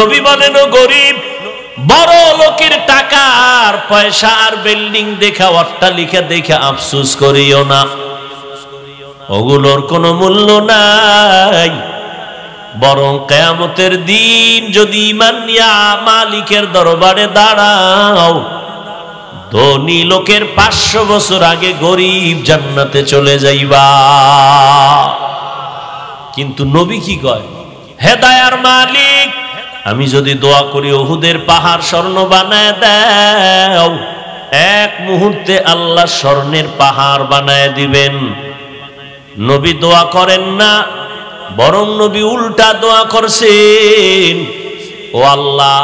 নবী বলেন ও গরিব, বড় লোকের টাকা আর পয়সা আর বিল্ডিং দেখা, অট্টালিকা দেখা আফসোস করিও না, ওগুলোর কোনো মূল্য নাই। বরং কিয়ামতের দিন যদি ঈমান নিয়ে মালিকের দরবারে দাঁড়াও, ধনী লোকের 500 বছর আগে গরিব জান্নাতে চলে যাইবা। কিন্তু নবী কি কয়? হেদায়ার মালিক, আমি যদি দোয়া করি উহুদের পাহাড় স্বর্ণ বানায় দাও, এক মুহূর্তে আল্লাহ স্বর্ণের পাহাড় বানায় দিবেন। নবী দোয়া করেন না, বরং নবী উল্টা দোয়া করছেন, ও আল্লাহ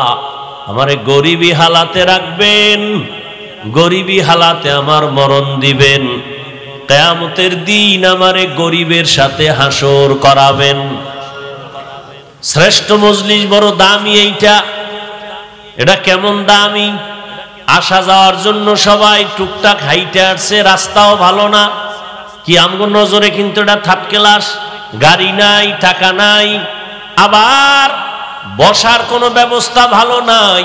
আমারে গরিবী হালাতে রাখবেন, গরিবী হালাতে আমার মরণ দিবেন, কিয়ামতের দিন আমারে গরিবের সাথে হাসর করাবেন। শ্রেষ্ঠ মজলিস বড় দামি। এটা কেমন দামি? আসা যাওয়ার জন্য সবাই টুকটাক হাইটে আসছে, রাস্তাও ভালো না। কি আমগো নজরে কিন্তু এটা থার্ড ক্লাস, গাড়ি নাই, টাকা নাই, আবার বসার কোনো ব্যবস্থা ভালো নাই।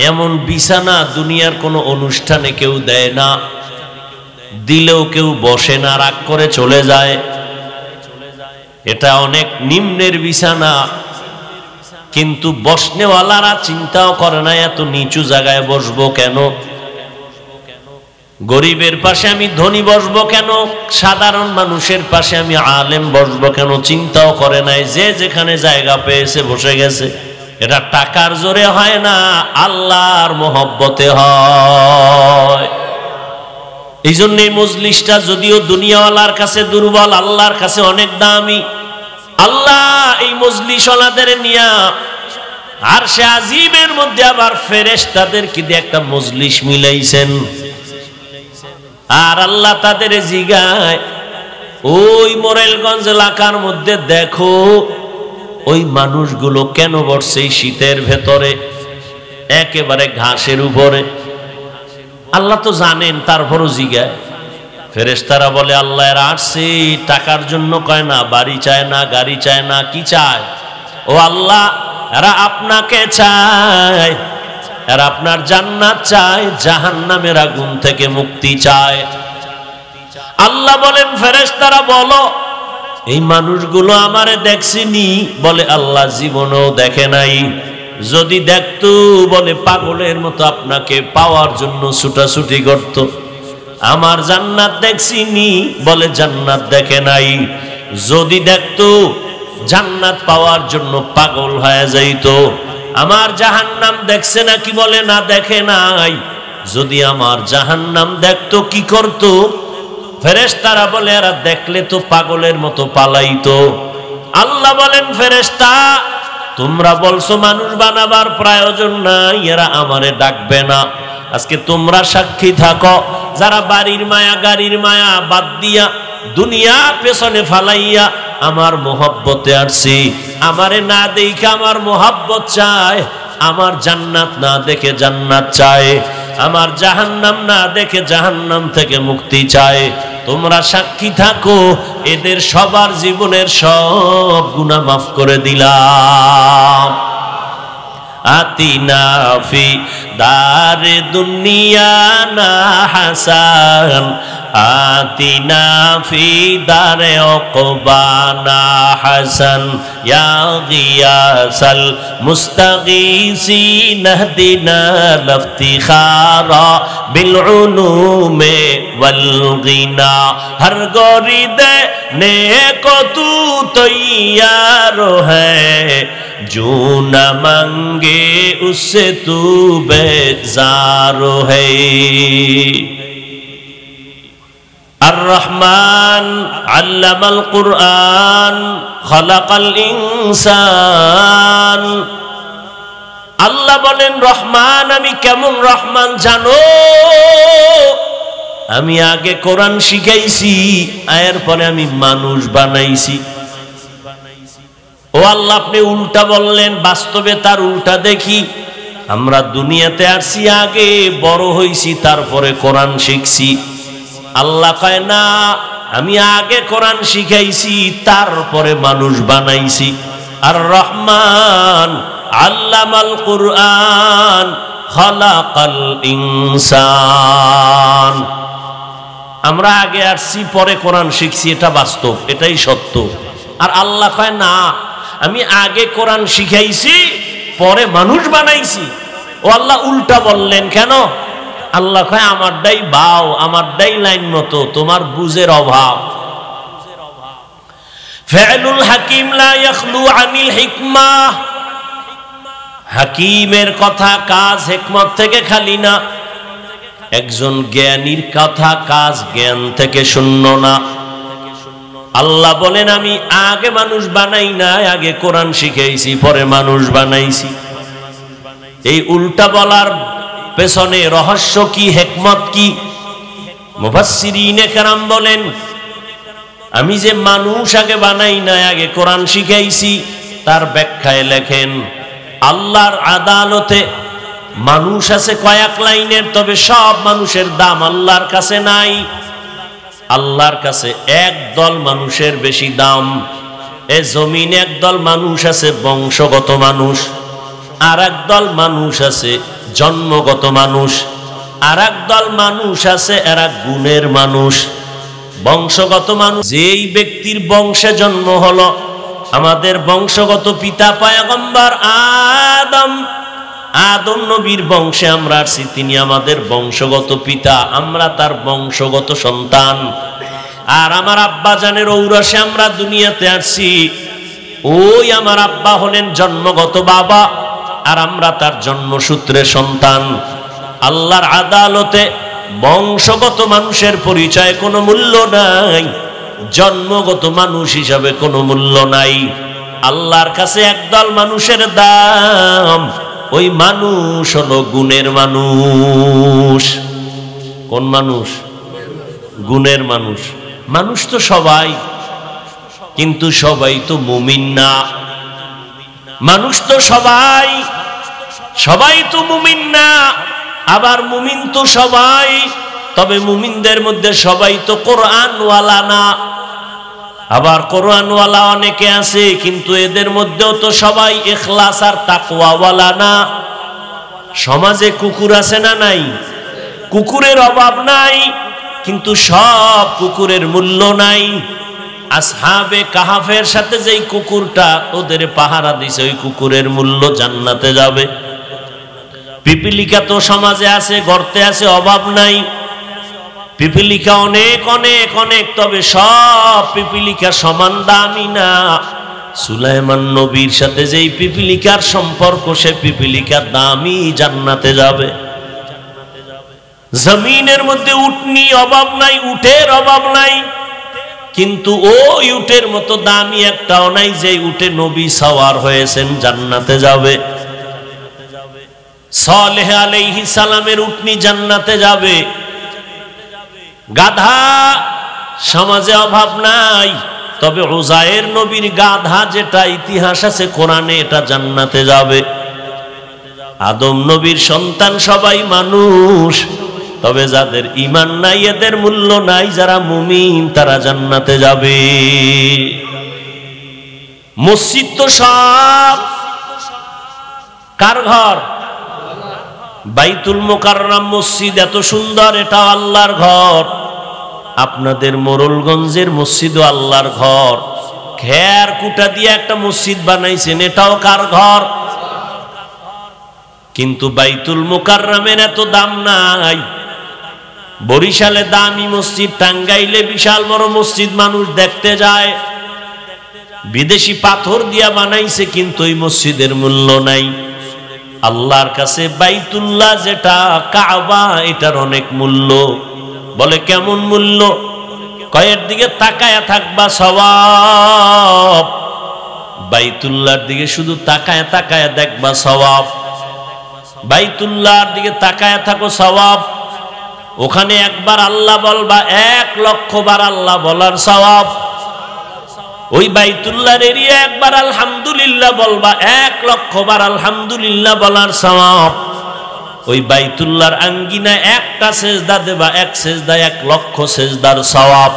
এমন বিছানা দুনিয়ার কোনো অনুষ্ঠানে কেউ দেয় না, দিলেও কেউ বসে না, রাগ করে চলে যায়। এটা অনেক নিম্নের বিছানা, কিন্তু বসনেওয়ালারা চিন্তাও করে না এত নিচু জায়গায় বসবো কেন, গরিবের পাশে আমি ধনী বসবো কেন, সাধারণ মানুষের পাশে আমি আলেম বসবো কেন, চিন্তাও করে নাই। যে যেখানে জায়গা পেয়েছে বসে গেছে। এটা টাকার জোরে হয় না, আল্লাহর মহব্বতে হয়। এই জন্য এই মজলিসটা যদিও দুনিয়াওয়ালার কাছে দুর্বল, আল্লাহর কাছে অনেক দামি। আল্লাহ এই মজলিসওয়ালাদের নিয়া আরশে আজিমের মধ্যে আবার ফেরেশতাদেরকে দিয়ে একটা মজলিস মিলাইছেন। আর আল্লাহ তাদের জিগায়, ওই মোরেলগঞ্জ এলাকার মধ্যে দেখো ওই মানুষগুলো কেন বসছে এই শীতের ভেতরে একেবারে ঘাসের উপরে। আল্লাহ তো জানেন, তারপরও জিগায়। ফেরেশতারা বলে, আল্লাহ এরা আসছে টাকার জন্য কয় না, বাড়ি চায় না, গাড়ি চায় না, কি চায়? ও আল্লাহ, এরা আপনাকে চায়, এরা আপনার জান্নাত চায়, জাহান্নামের আগুন থেকে মুক্তি চায়। আল্লাহ বলেন, ফেরেশতারা বলো এই মানুষগুলো আমারে দেখছিনি? বলে, আল্লাহ জীবনেও দেখে নাই। যদি দেখতো বলে পাগলের মতো আপনাকে পাওয়ার জন্য ছুটাছুটি করত। আমার জান্নাত দেখছিনি? বলে জান্নাত দেখে নাই। যদি দেখতো জান্নাত পাওয়ার জন্য পাগল হয়ে যাইতো। আমার জাহান্নাম দেখছে নাকি? বলে না, দেখে নাই। যদি আমার জাহান্নাম দেখতো কি করতো? ফেরেশতারা বলে, এরা দেখলে তো পাগলের মতো পালাইতো। আল্লাহ বলেন, ফেরেশতা তোমরা বলছো মানুষ বানাবার প্রয়োজন নাই, এরা আমারে ডাকবে না। আজকে তোমরা সাক্ষী থাকো, যারা বাড়ির মায়া গাড়ির মায়া বাদ দিয়া দুনিয়া পেছনে ফালাইয়া আমার মোহব্বতে আসছি, আমারে না দেখে আমার মোহব্বত চায়, আমার জান্নাত না দেখে জান্নাত চায়, আমার জাহান্নাম না দেখে জাহান্নাম থেকে মুক্তি চায়। তোমরা সাক্ষী থাকো, এদের সবার জীবনের সব গুনাহ মাফ করে দিলাম। আতিনা ফি দারে দুনিয়া না হাসান, আতিনা ফি দারে উকবানা হাসান, ইয়া গিয়াসাল মুস্তাগীসিন ইহদিনা লিফতিখারা বিল উলুমে ওয়াল গিনা। হর গরিদে নেকো তু তৈয়ার হ্যায়, जो न मांगे उससे तू बेजार है। अर्रहमान अल्लमल कुरआन खलकल इंसान। আল্লাহ বলেন, রহমান আমি কেমন রহমান জানো? আমি আগে কোরআন শিখাইছি, এর পরে আমি মানুষ বানাইছি। ও আল্লাহ, আপনি উল্টা বললেন, বাস্তবে তার উল্টা দেখি। আমরা দুনিয়াতে আসছি আগে, বড় হইছি, তারপরে কোরআন শিখছি। আল্লাহ কয় না, আমি আগে কোরআন শিখাইছি, তারপরে মানুষ বানাইছি। আর রহমান আল্লামাল কুরআন খালাকাল ইনসান। আমরা আগে আসছি, পরে কোরআন শিখছি, এটা বাস্তব, এটাই সত্য। আর আল্লাহ কয় না, আমি আগে কোরআন শিখাইছি, পরে মানুষ বানাইছি। ও আল্লাহ উল্টা বললেন কেন? আল্লাহ কয় আমারটাই বাও, আমারটাই লাইন মতো, তোমার বুঝের অভাব। ফাইলুল হাকিম লা ইয়াখলু আনিল হিকমাহ। হাকিমের কথা কাজ হিকমত থেকে খালি না, একজন জ্ঞানীর কথা কাজ জ্ঞান থেকে শূন্য না। আল্লাহ বলেন আমি আগে মানুষ বানাই না, আগে কোরআন শিখাইছি, পরে মানুষ বানাইছি। এই উল্টা বলার পেছনে রহস্য কি, হিকমত কি? মুফাসসিরিনে কেরাম বলেন আমি যে মানুষ আগে বানাই না, আগে কোরআন শিখাইছি, তার ব্যাখ্যায় লেখেন আল্লাহর আদালতে মানুষ আছে কয়েক লাইনের, তবে সব মানুষের দাম আল্লাহর কাছে নাই। আল্লাহর কাছে একদল মানুষের বেশি দাম। এ জমিনে একদল মানুষ আছে বংশগত মানুষ, আর একদল মানুষ আছে জন্মগত মানুষ, আর একদল মানুষ আছে এরা গুণের মানুষ। বংশগত মানুষ, যেই ব্যক্তির বংশে জন্ম হলো, আমাদের বংশগত পিতা পয়গম্বর আদম, আদম নবীর বংশে আমরা আসছি, তিনি আমাদের বংশগত পিতা, আমরা তার বংশগত সন্তান। আর আমার আব্বা জানের ঔরসে আমরা দুনিয়াতে আসছি, ওই আমার আব্বা হলেন জন্মগত বাবা, আর আমরা তার জন্মসূত্রে সন্তান। আল্লাহর আদালতে বংশগত মানুষের পরিচয় কোনো মূল্য নাই, জন্মগত মানুষ হিসাবে কোনো মূল্য নাই। আল্লাহর কাছে একদল মানুষের দাম, ওই মানুষ হলো গুণের মানুষ। কোন মানুষ? গুণের মানুষ। মানুষ তো সবাই, কিন্তু সবাই তো মুমিন না। মানুষ তো সবাই, সবাই তো মুমিন না। আবার মুমিন তো সবাই, তবে মুমিনদের মধ্যে সবাই তো কোরআনওয়ালা না। আবার কোরআনওয়ালা অনেকে আছে, কিন্তু এদের মধ্যেও তো সবাই ইখলাস আর তাকওয়াওয়ালা না। সমাজে কুকুর আছে না নাই? কুকুরের অভাব নাই, কিন্তু সব কুকুরের মূল্য নাই। আসহাবে কাহাফের সাথে যেই কুকুরটা ওদের পাহারা দিছে, ওই কুকুরের মূল্য জান্নাতে যাবে। পিপিলিকা তো সমাজে আছে, গর্তে আছে, অভাব নাই। পিপিলিকা অনেক অনেক অনেক, তবে সব পিপিলিকা সমান দামি না। সুলাইমান নবীর সাথে যেই পিপিলিকার সম্পর্ক, সে পিপিলিকা দামি, জান্নাতে যাবে। জমিনের মধ্যে উটনি অভাব নাই, উটের অভাব নাই, কিন্তু ওই উটের মতো দামি একটাও নাই যে উটে নবী সওয়ার হয়েছেন, জান্নাতে যাবে। সালেহ আলাইহিস সালামের উটনি জান্নাতে যাবে। গাধা সমাজে অভাব নাই, তবে উজায়ের নবীর গাধা, যেটা ইতিহাস আছে কোরআনে, এটা জান্নাতে যাবে। আদম নবীর সন্তান সবাই মানুষ, তবে যাদের ঈমান নাই, এদের মূল্য নাই। যারা মুমিন তারা জান্নাতে যাবে। মসজিদ তো সব কার ঘর? বাইতুল মুকাররম মসজিদ এত সুন্দর, এটা আল্লাহর ঘর। আপনাদের মোরলগঞ্জের মসজিদও আল্লাহর ঘর। খের কুটা দিয়ে একটা মসজিদ বানাইছেন, এটাও কার ঘর? কিন্তু বাইতুল মুকাররমের এত দাম নাই। বরিশালে দামি মসজিদ, টাঙ্গাইলে বিশাল বড় মসজিদ মানুষ দেখতে যায়, বিদেশি পাথর দিয়া বানাইছে, কিন্তু ওই মসজিদের মূল্য নাই। আল্লাহর কাছে বাইতুল্লাহ যেটা কাবা, এটার অনেক মূল্য। বলে কেমন মূল্য? কয়ের দিকে তাকায়া থাকবা সওয়াব, বাইতুল্লাহর দিকে শুধু তাকায়া তাকায়া দেখবা সওয়াব। বাইতুল্লাহর দিকে তাকায়া থাকো সওয়াব, ওখানে একবার আল্লাহ বলবা 1,00,000 বার আল্লাহ বলার সওয়াব। ওই বাইতুল্লাহর এরিয়া একবার আলহামদুলিল্লাহ বলবা 1,00,000 বার আলহামদুলিল্লাহ বলার সওয়াব। ওই বাইতুল্লাহর আঙ্গিনায় একটা সেজদা দেবা, এক সেজদায় 1,00,000 সেজদার সওয়াব।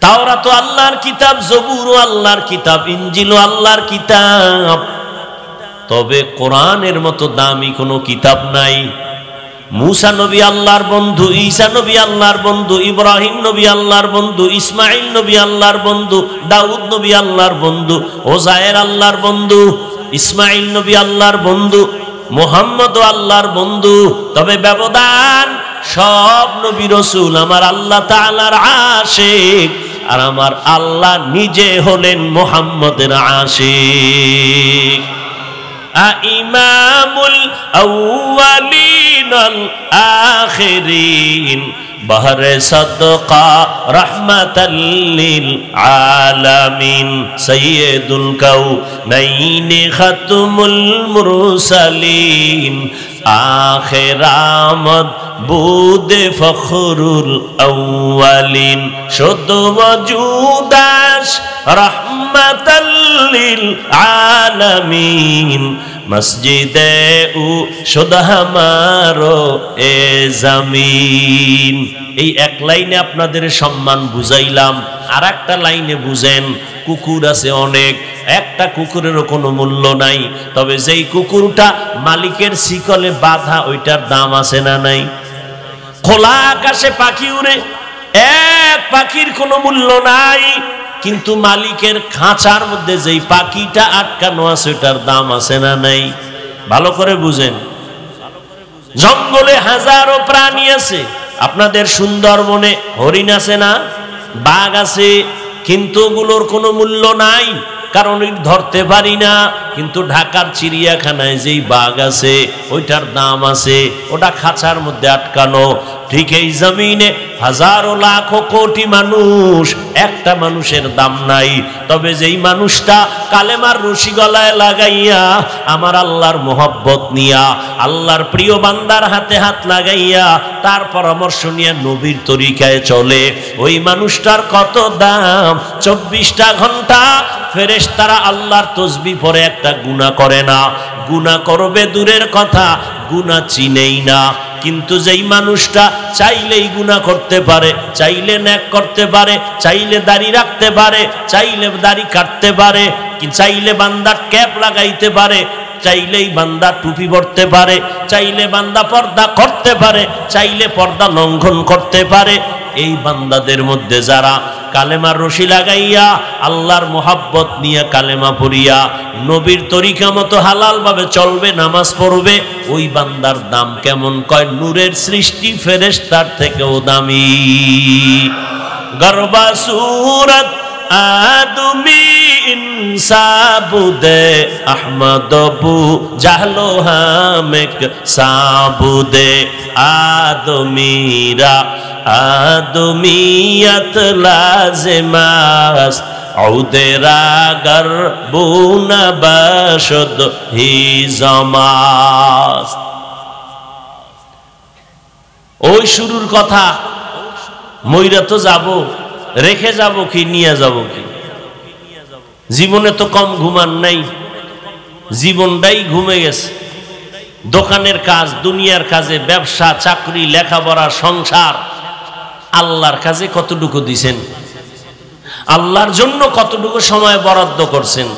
তাওরাত আল্লাহর কিতাব, জবুর আল্লাহর কিতাব, ইনজিল আল্লাহর কিতাব, তবে কোরআনের মতো দামি কোনো কিতাব নাই। মুসা নবী আল্লাহর বন্ধু, ঈসা নবী আল্লাহর বন্ধু, ইব্রাহিম নবী আল্লাহর বন্ধু, ইসমাইল নবী আল্লাহর বন্ধু, দাউদ নবী আল্লাহর বন্ধু, ওজায়ের আল্লাহর বন্ধু, ইসমাইল নবী আল্লাহর বন্ধু, মুহাম্মদ আল্লাহর বন্ধু। তবে ব্যবধান, সব নবী রাসূল আমার আল্লাহ তাআলার আশিক, আর আমার আল্লাহ নিজে হলেন মুহাম্মদের আশিক। ইমামুল আউয়ালিন আল আখিরিন, বহরে সদকা রহমাতাল লিল আলামিন, সাইয়্যিদুল কাউনাইন খাতমুল মুরসালিন, আখিরামত বুদে ফখরুল আউয়ালিন, শুদ্ধ ওজুদাস রহমাতাল লিল আলামিন, মসজিদে উ শুদ্ধ হামারো এ জমিন। এই এক লাইনে আপনাদের সম্মান বুঝাইলাম, আর একটা লাইনে বুঝেন। কুকুর আছে অনেক, একটা কুকুরেরও কোনো মূল্য নাই, তবে যেই কুকুরটা মালিকের শিকলে বাঁধা, ওইটার দাম আছে না নাই? খোলা আকাশে পাখি উড়ে, এক পাখির কোনো মূল্য নাই, কিন্তু মালিকের খাঁচার মধ্যে যেই পাখিটা আটকানো আছে, ওইটার দাম আছে না নাই? ভালো করে বুঝেন। জঙ্গলে হাজারো প্রাণী আছে, আপনাদের সুন্দরবনে হরিণ আছে না, বাঘ আছে, কিন্তু ওগুলোর কোনো মূল্য নাই, কারণ ধরতে পারি না। কিন্তু ঢাকার চিড়িয়াখানায় যেই বাঘ আছে, ওইটার দাম আছে, ওটা খাঁচার মধ্যে আটকানো। ঠিক এই জমিনে হাজারো লাখো কোটি মানুষ, একটা মানুষের দাম নাই। তবে যেই মানুষটা কালেমার রশি গলায় লাগাইয়া আমার আল্লাহর মোহব্বত নিয়া, আল্লাহর প্রিয় বান্দার হাতে হাত লাগাইয়া তার পরামর্শ নিয়ে নবীর তরিকায় চলে, ওই মানুষটার কত দাম। 24টা ঘন্টা ফেরেশতারা আল্লাহর তসবিহ পড়ে, একটা গুনাহ করে না। গুনাহ করবে দূরের কথা, গুনাহ চিনেই না। কিন্তু যেই মানুষটা চাইলেই গুনাহ করতে পারে, চাইলে নেক করতে পারে, চাইলে দাড়ি রাখতে পারে, চাইলে দাড়ি কাটতে পারে, চাইলে বান্দার ক্যাপ লাগাইতে পারে, চাইলেই বান্দা টুপি পরতে পারে, চাইলে বান্দা পর্দা করতে পারে, চাইলে পর্দা লঙ্ঘন করতে পারে, এই বান্দাদের মধ্যে যারা কালেমার রশি লাগাইয়া আল্লাহর মোহাব্বত নিয়ে কালেমা পড়িয়া নবীর তরিকা মতো হালাল ভাবে চলবে, নামাজ পড়বে, ওই বান্দার দাম কেমন? কয় নূরের সৃষ্টি ফেরেশতার থেকেও দামি। গরবা সুরত আদমি ইনসাবুদে আহমদবু জাহলো হামেক সাবুদে, আদমিরা আদমিয়ত লাজেমাস আউদেরাগর বুনা বশদ হি জমাস। ওই শুরুর কথা, মইরা তো যাব, রেখে যাব কি নিয়ে যাব কি? জীবনে তো কম ঘুমান নাই, জীবনটাই ঘুমে গেছে। দোকানের কাজ, দুনিয়ার কাজে, ব্যবসা, চাকরি, লেখাপড়া, সংসার, আল্লাহর কাজে কতটুকু দিছেন? আল্লাহর জন্য কতটুকু সময় বরাদ্দ করছেন?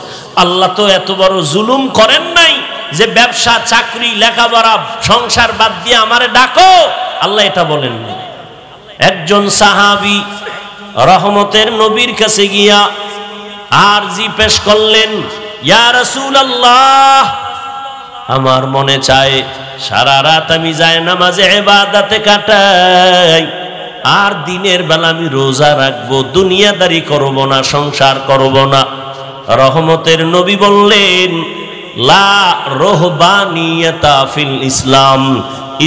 আল্লাহ তো এত বড় জুলুম করেন নাই যে ব্যবসা, চাকরি, লেখাপড়া, সংসার বাদ দিয়ে আমারে ডাকো। আল্লাহ এটা বলেন না। একজন সাহাবী রহমতের নবীর কাছে গিয়া আরজি পেশ করলেন, ইয়া রাসূলুল্লাহ, আমার মনে চায় সারা রাত আমি যায় নামাজে ইবাদতে কাটাই, আর দিনের বেলা আমি রোজা রাখবো, দুনিয়াদারি করব না, সংসার করব না। রহমতের নবী বললেন, লা রহবানিয়াতা ফিল ইসলাম,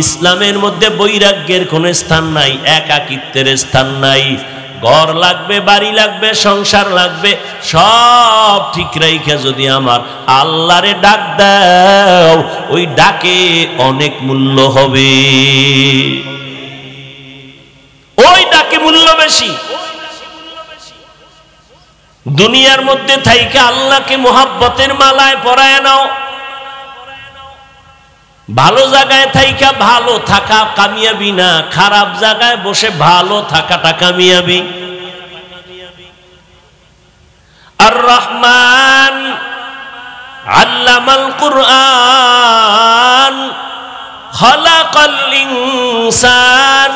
ইসলামের মধ্যে বৈরাগ্যের কোনো স্থান নাই, একাকিত্বের স্থান নাই। ঘর লাগবে, বাড়ি লাগবে, সংসার লাগবে, সব ঠিক রাইখা যদি আমার আল্লাহরে ডাক দাও, ওই ডাকে অনেক মূল্য হবে, ওই ডাকে মূল্য বেশি। দুনিয়ার মধ্যে থাইকা আল্লাহকে মোহাব্বতের মালায় পরায় নাও, ভালো জায়গায় থাইকা ভালো থাকা কামিয়াবি না, খারাপ জায়গায় বসে ভালো থাকাটা কামিয়াবি। রহমান আল্লামাল কুরআন খালাকাল ইনসান।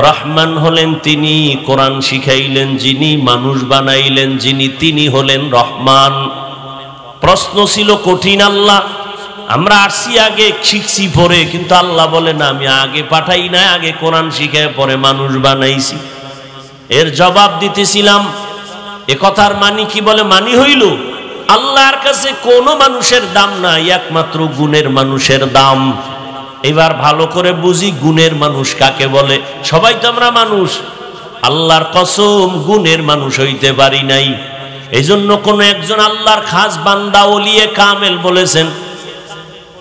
রহমান হলেন তিনি, কোরআন শিখাইলেন যিনি, মানুষ বানাইলেন যিনি, তিনি হলেন রহমান। প্রশ্ন ছিল কঠিন, আল্লাহ আমরা আসছি আগে, শিখছি পরে, কিন্তু আল্লাহ বলে না, আমি আগে পাঠাই না, আগে কোরআন শিখায় পরে মানুষ বানাইছি। এর জবাব দিতেছিলাম, এ কথার মানি কি? বলে মানি হইল আল্লাহর কাছে কোনো মানুষের দাম নাই, একমাত্র গুণের মানুষের দাম। এবার ভালো করে বুঝি গুণের মানুষ কাকে বলে। সবাই তো আমরা মানুষ, আল্লাহর কসম গুণের মানুষ হইতে পারি নাই। এই জন্য কোন একজন আল্লাহর খাস বান্দা ওলিয়ে কামেল বলেছেন,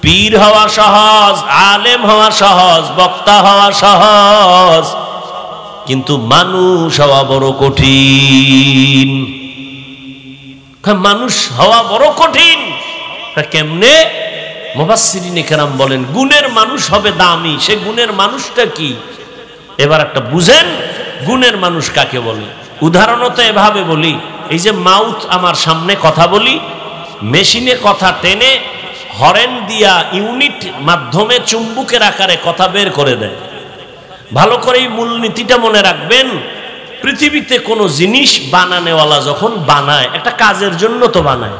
পীর হওয়া সহজ, আলেম হওয়া সহজ, বক্তা হওয়া সহজ, কিন্তু মানুষ হওয়া বড় কঠিন। মানুষ হওয়া বড় কঠিন। কেমনে? মুফাসসিরিনে কেরাম বলেন গুণের মানুষ হবে দামি। সে গুণের মানুষটা কি? এবার একটা বুঝেন গুণের মানুষ কাকে বলে। উদাহরণত এভাবে বলি, এই যে মাউথ আমার সামনে কথা বলি, মেশিনে কথা টেনে হরেন দিয়া ইউনিট মাধ্যমে চুম্বকের আকারে কথা বের করে দেয়। ভালো করে এই মূলনীতিটা মনে রাখবেন। পৃথিবীতে কোনো জিনিস বানানেওয়ালা যখন বানায়, একটা কাজের জন্য তো বানায়,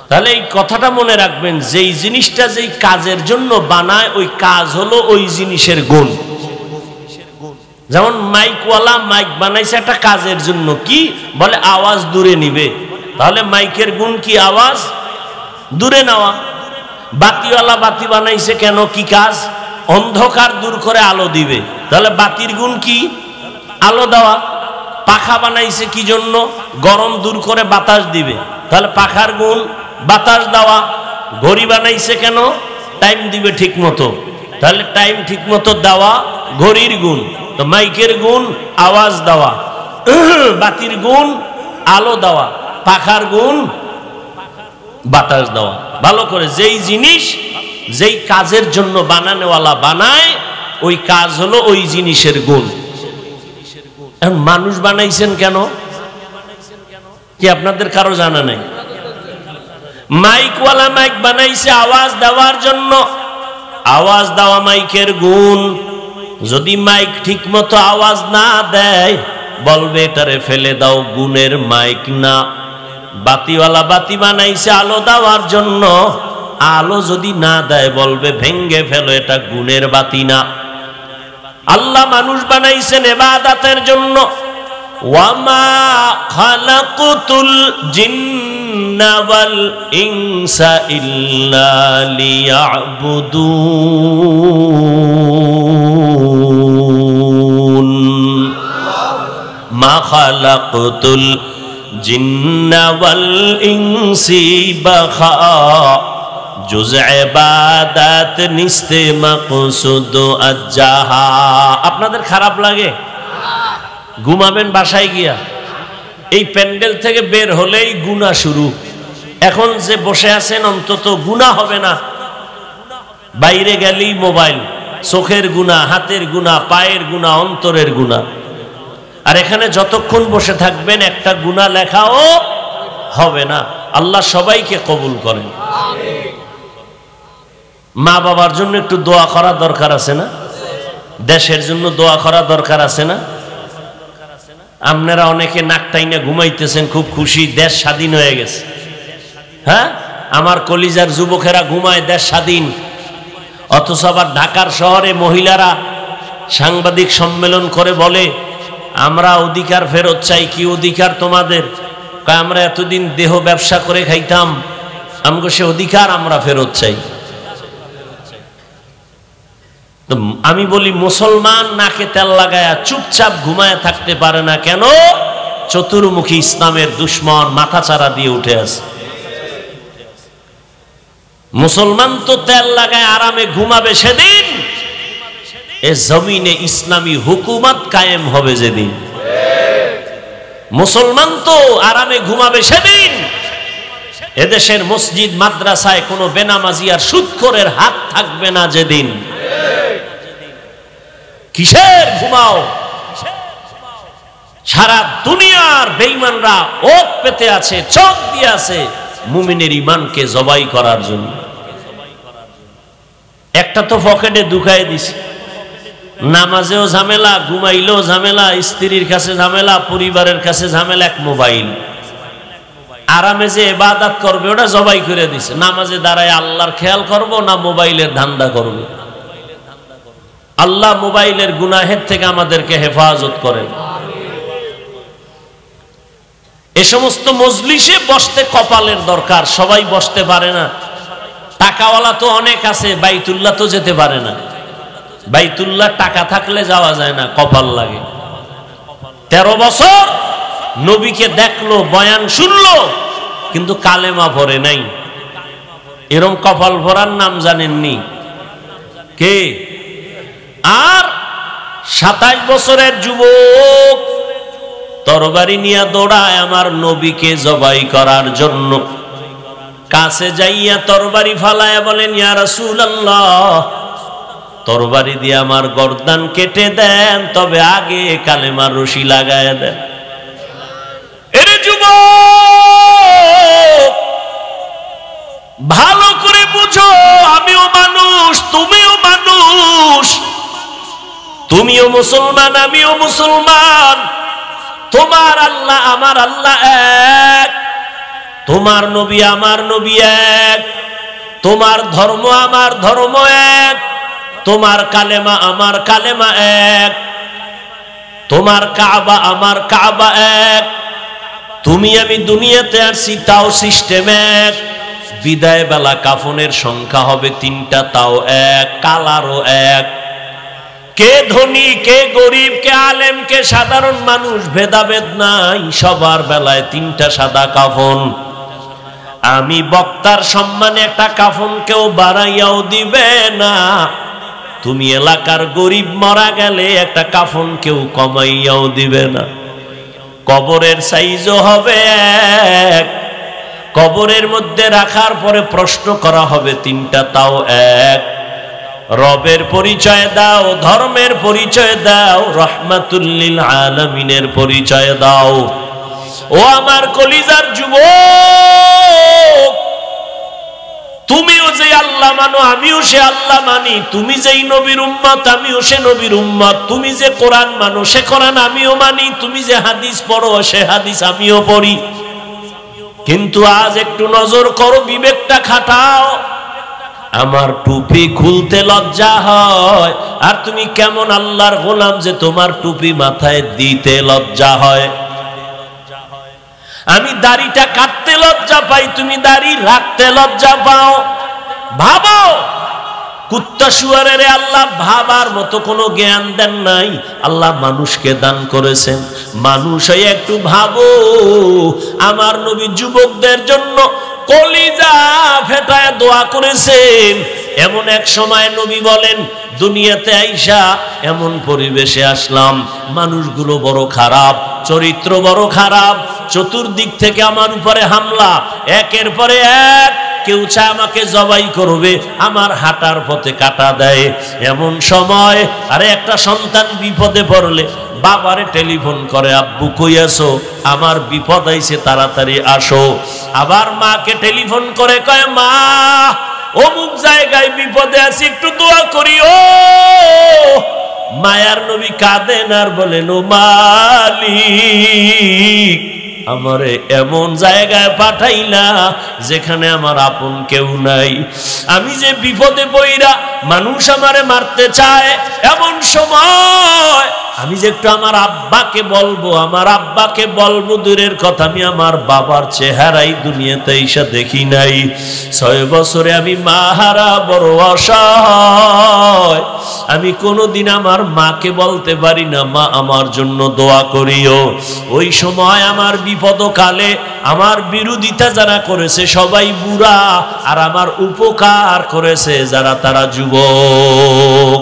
তাহলে এই কথাটা মনে রাখবেন, যেই জিনিসটা যেই কাজের জন্য বানায় ওই কাজ হলো ওই জিনিসের গুণ। যেমন মাইকওয়ালা মাইক বানাইছে একটা কাজের জন্য, কি বলে? আওয়াজ দূরে নিবে। তাহলে মাইকের গুণ কি? আওয়াজ দূরে নেওয়া। বাতিওয়ালা বাতি বানাইছে কেন? কি কাজ? অন্ধকার দূর করে আলো দিবে। তাহলে বাতির গুণ কি? আলো দেওয়া। পাখা বানাইছে কি জন্য? গরম দূর করে বাতাস দিবে। তাহলে পাখার গুণ বাতাস দেওয়া। ঘড়ি বানাইছে কেন? টাইম দিবে ঠিক মতো। তাহলে টাইম ঠিক মতো দেওয়া ঘড়ির গুণ। তো মাইকের গুণ আওয়াজ দেওয়া, বাতির গুণ আলো দেওয়া, পাখার গুণ বাতাস দেওয়া। ভালো করে যেই জিনিস যেই কাজের জন্য বানানোওয়ালা বানায় ওই কাজ হলো ওই জিনিসের গুণ। এখন মানুষ বানাইছেন কেন? কি আপনাদের কারো জানা নাই? মাইকওয়ালা মাইক বানাইছে আওয়াজ দেওয়ার জন্য। আওয়াজ দেওয়া মাইকের গুণ। যদি মাইক ঠিক মতো আওয়াজ না দেয় বলবে এটারে ফেলে দাও, গুণের মাইক না। বাতিওয়ালা বাতি বানাইছে আলো দেওয়ার জন্য, আলো যদি না দেয় বলবে ভেঙ্গে ফেলো, এটা গুণের বাতি না। আল্লাহ মানুষ বানাইছেন ইবাদতের জন্য। ওয়ামা খালাকুতুল জিন্না ওয়াল ইনসা ইল্লা লিয়াবুদুন। মা খালাকুতুল জিন্না ওয়াল ইনসি বাখা জুজ ইবাদত নিস্তে মাকসুদ আজ্জাহা। আপনাদের খারাপ লাগে? ঘুমাবেন বাসায় গিয়া, এই প্যান্ডেল থেকে বের হলেই গুনাহ শুরু। এখন যে বসে আছেন অন্তত গুনাহ হবে না, বাইরে গেলেই মোবাইল, চোখের গুনাহ, হাতের গুনাহ, পায়ের গুনাহ, অন্তরের গুনাহ। আর এখানে যতক্ষণ বসে থাকবেন একটা গুনাহ লেখাও হবে না। আল্লাহ সবাইকে কবুল করেন। মা বাবার জন্য একটু দোয়া করা দরকার আছে না? দেশের জন্য দোয়া করা দরকার আছে না? আপনারা অনেকে নাক টাইনা ঘুমাইতেছেন, খুব খুশি, দেশ স্বাধীন হয়ে গেছে। হ্যাঁ, আমার কলিজার যুবকেরা ঘুমায়, দেশ স্বাধীন। অথচ আবার ঢাকার শহরে মহিলারা সাংবাদিক সম্মেলন করে বলে আমরা অধিকার ফেরত চাই। কি অধিকার তোমাদের? আমরা এতদিন দেহ ব্যবসা করে খাইতাম, আমগো সে অধিকার আমরা ফেরত চাই। তো আমি বলি মুসলমান নাকে তেল লাগায়া চুপচাপ ঘুমায় থাকতে পারে না কেন? চতুর্মুখী ইসলামের দুশ্মন মাথাচাড়া দিয়ে উঠে আছে। মুসলমান তো তেল লাগায় আরামে ঘুমাবে সেদিন এ জমিনে ইসলামী হুকুমত কায়েম হবে যেদিন। মুসলমান তো আরামে ঘুমাবে সেদিন এদেশের মসজিদ মাদ্রাসায় কোনো বেনামাজি আর সুদখোরের হাত থাকবে না যেদিন। কিসের ঘুমাও? সারা দুনিয়ার বেঈমানরা ওত পেতে আছে, চোখ দিয়ে আছে মুমিনের ঈমানকে জবাই করার জন্য। একটা তো পকেটে ঢুকায় দিছে, নামাজেও ঝামেলা, ঘুমাইলেও ঝামেলা, স্ত্রীর কাছে ঝামেলা, পরিবারের কাছে ঝামেলা, এক মোবাইল। আরামে যে ইবাদত করবে ওটা জবাই করে দিছে। নামাজে দাঁড়ায় আল্লাহর খেয়াল করব না মোবাইলের ধান্দা করব? আল্লাহ মোবাইলের গুনাহের থেকে আমাদেরকে হেফাজত করেন। এ সমস্ত মজলিসে বসতে কপালের দরকার, সবাই বসতে পারে না। টাকাওয়ালা তো অনেক আছে, বাইতুল্লাহ তো যেতে পারে না। বাইতুল্লাহ টাকা থাকলে যাওয়া যায় না, কপাল লাগে। 13 বছর নবীকে দেখলো, বয়ান শুনলো, কিন্তু কালেমা পড়ে নাই। এরম কপাল ভরার নাম জানেননি কে? আর 27 বছরের যুবক তরবারি নিয়ে দৌড়ায় আমার নবীকে জবাই করার জন্য। কাছে যাইয়া তরবারি ফালায়া বলেন, ইয়া রাসূলুল্লাহ, তরবারি দিয়ে আমার গর্দান কেটে দেন, তবে আগে কালেমার রশি লাগায় দেন। এরে যুবক, ভালো করে বুঝো, আমিও মানুষ, তুমিও মানুষ, তুমিও মুসলমান, আমিও মুসলমান। তোমার আল্লাহ আমার আল্লাহ এক, তোমার নবী আমার নবী এক, তোমার ধর্ম আমার ধর্ম এক, তোমার কালেমা আমার কালেমা এক, তোমার কাবা আমার কাবা এক, তুমি আমি দুনিয়াতে আসছি তাও সিস্টেম এক। বিদায় বেলা কাফনের সংখ্যা হবে 3টা, তাও এক, কালারও এক। কে ধনী, কে গরিব, কে আলেম, কে সাধারণ মানুষ, ভেদাভেদ নাই, সবার বেলায় 3টা সাদা কাফন। আমি বক্তার সম্মানে একটা কাফন কেউ বাড়াইয়াও দিবে না, তুমি এলাকার গরিব মারা গেলে একটা কাফন কেউ কমাইয়াও দিবে না। কবরের সাইজও হবে এক, কবরের মধ্যে রাখার পরে প্রশ্ন করা হবে 3টা, তাও এক। রবের পরিচয় দাও, ধর্মের পরিচয় দাও, রহমাতুল লিল আলামিনের পরিচয় দাও। ও আমার কলিজার যুবক, তুমিও যে আল্লাহ মানো, আমিও সে আল্লাহ মানি। তুমি যেই নবীর উম্মত, আমিও সে নবীর উম্মত। তুমি যে কোরআন মানো, সে কোরআন আমিও মানি। তুমি যে হাদিস পড়ো, সে হাদিস আমিও পড়ি। কিন্তু আজ একটু নজর করো, বিবেকটা খাটাও। আমার টুপি খুলতে লজ্জা হয়, আর তুমি কেমন আল্লাহর গোলাম যে তোমার টুপি মাথায় দিতে লজ্জা হয়। আমি দাড়িটা কাটতে লজ্জা পাই, তুমি দাড়ি রাখতে লজ্জা পাও। ভাবো, কুত্তা শুয়ারের আল্লাহ ভাবার মতো কোনো জ্ঞান দেন নাই। আল্লাহ মানুষকে দান করেছেন, মানুষ হয়ে একটু ভাবো। আমার নবী যুবকদের জন্য কলিজা ফেটায় দোয়া করেছেন। এমন এক সময় নবী বলেন, দুনিয়াতে আইসা এমন পরিবেশে আসলাম, মানুষগুলো বড় খারাপ, চরিত্র বড় খারাপ, চতুর্দিক থেকে আমার উপরে হামলা, একের পরে এক। কেউ চায় আমাকে জবাই করবে, আমার হাঁটার পথে কাটা দেয়। এমন সময় আরে একটা সন্তান বিপদে পড়লে বাবারে টেলিফোন করে, আব্বু কই আছো, আমার বিপদ আইছে, তাড়াতাড়ি আসো। আবার মাকে টেলিফোন করে কয়, মা অমুক জায়গায় বিপদে আছি, একটু দোয়া করিও। মায়ার নবী কাঁদেন আর বলেন, ও মালিক, আমারে এমন জায়গায় পাঠাইলা যেখানে আমার আপন কেউ নাই। আমি যে বিপদে পইরা, মানুষ আমারে মারতে চায়, এমন সময় আমি যে একটু আমার আব্বাকে বলবো, আমার আব্বাকে বলবো দূরের কথা, আমি আমার বাবার চেহারাই দুনিয়াতে এসে দেখি নাই। 6 বছরে আমি মাহারা, বড় অসহায়। আমি কোনোদিন আমার মাকে বলতে পারি না, মা আমার জন্য দোয়া করিও। ওই সময় আমার বিপদকালে আমার বিরোধিতা যারা করেছে সবাই বুড়া, আর আমার উপকার করেছে যারা, তারা যুবক।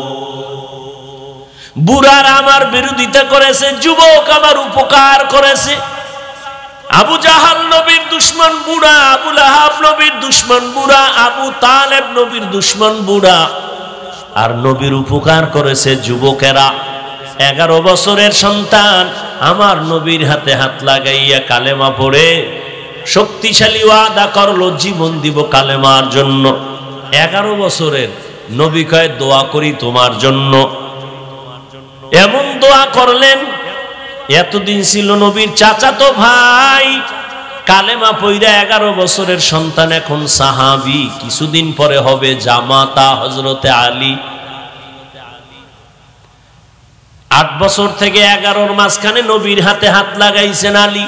বুড়ারা আমার বিরোধিতা করেছে, যুবক আমার উপকার করেছে। আবু জাহাল নবীর দুশ্মন বুড়া, আবু লাহাব নবীর দুশ্মন বুড়া, আবু তালেব নবীর দুশ্মন বুড়া, আর নবীর উপকার করেছে যুবকেরা। 11 বছরের সন্তান আমার নবীর হাতে হাত লাগাইয়া কালেমা পড়ে শক্তিশালী ওয়াদা করলো জীবন দিব কালেমার জন্য। 11 বছরের নবী কয় দোয়া করি তোমার জন্য। এমন দোয়া করলেন, এতদিন ছিল নবীর চাচাতো ভাই, কালেমা পয়রা 11 বছরের সন্তান এখন সাহাবী, কিছুদিন পরে হবে জামাতা হযরতে আলী। 8 বছর থেকে 11-র মাঝখানে নবীর হাতে হাত লাগাইছেন আলী।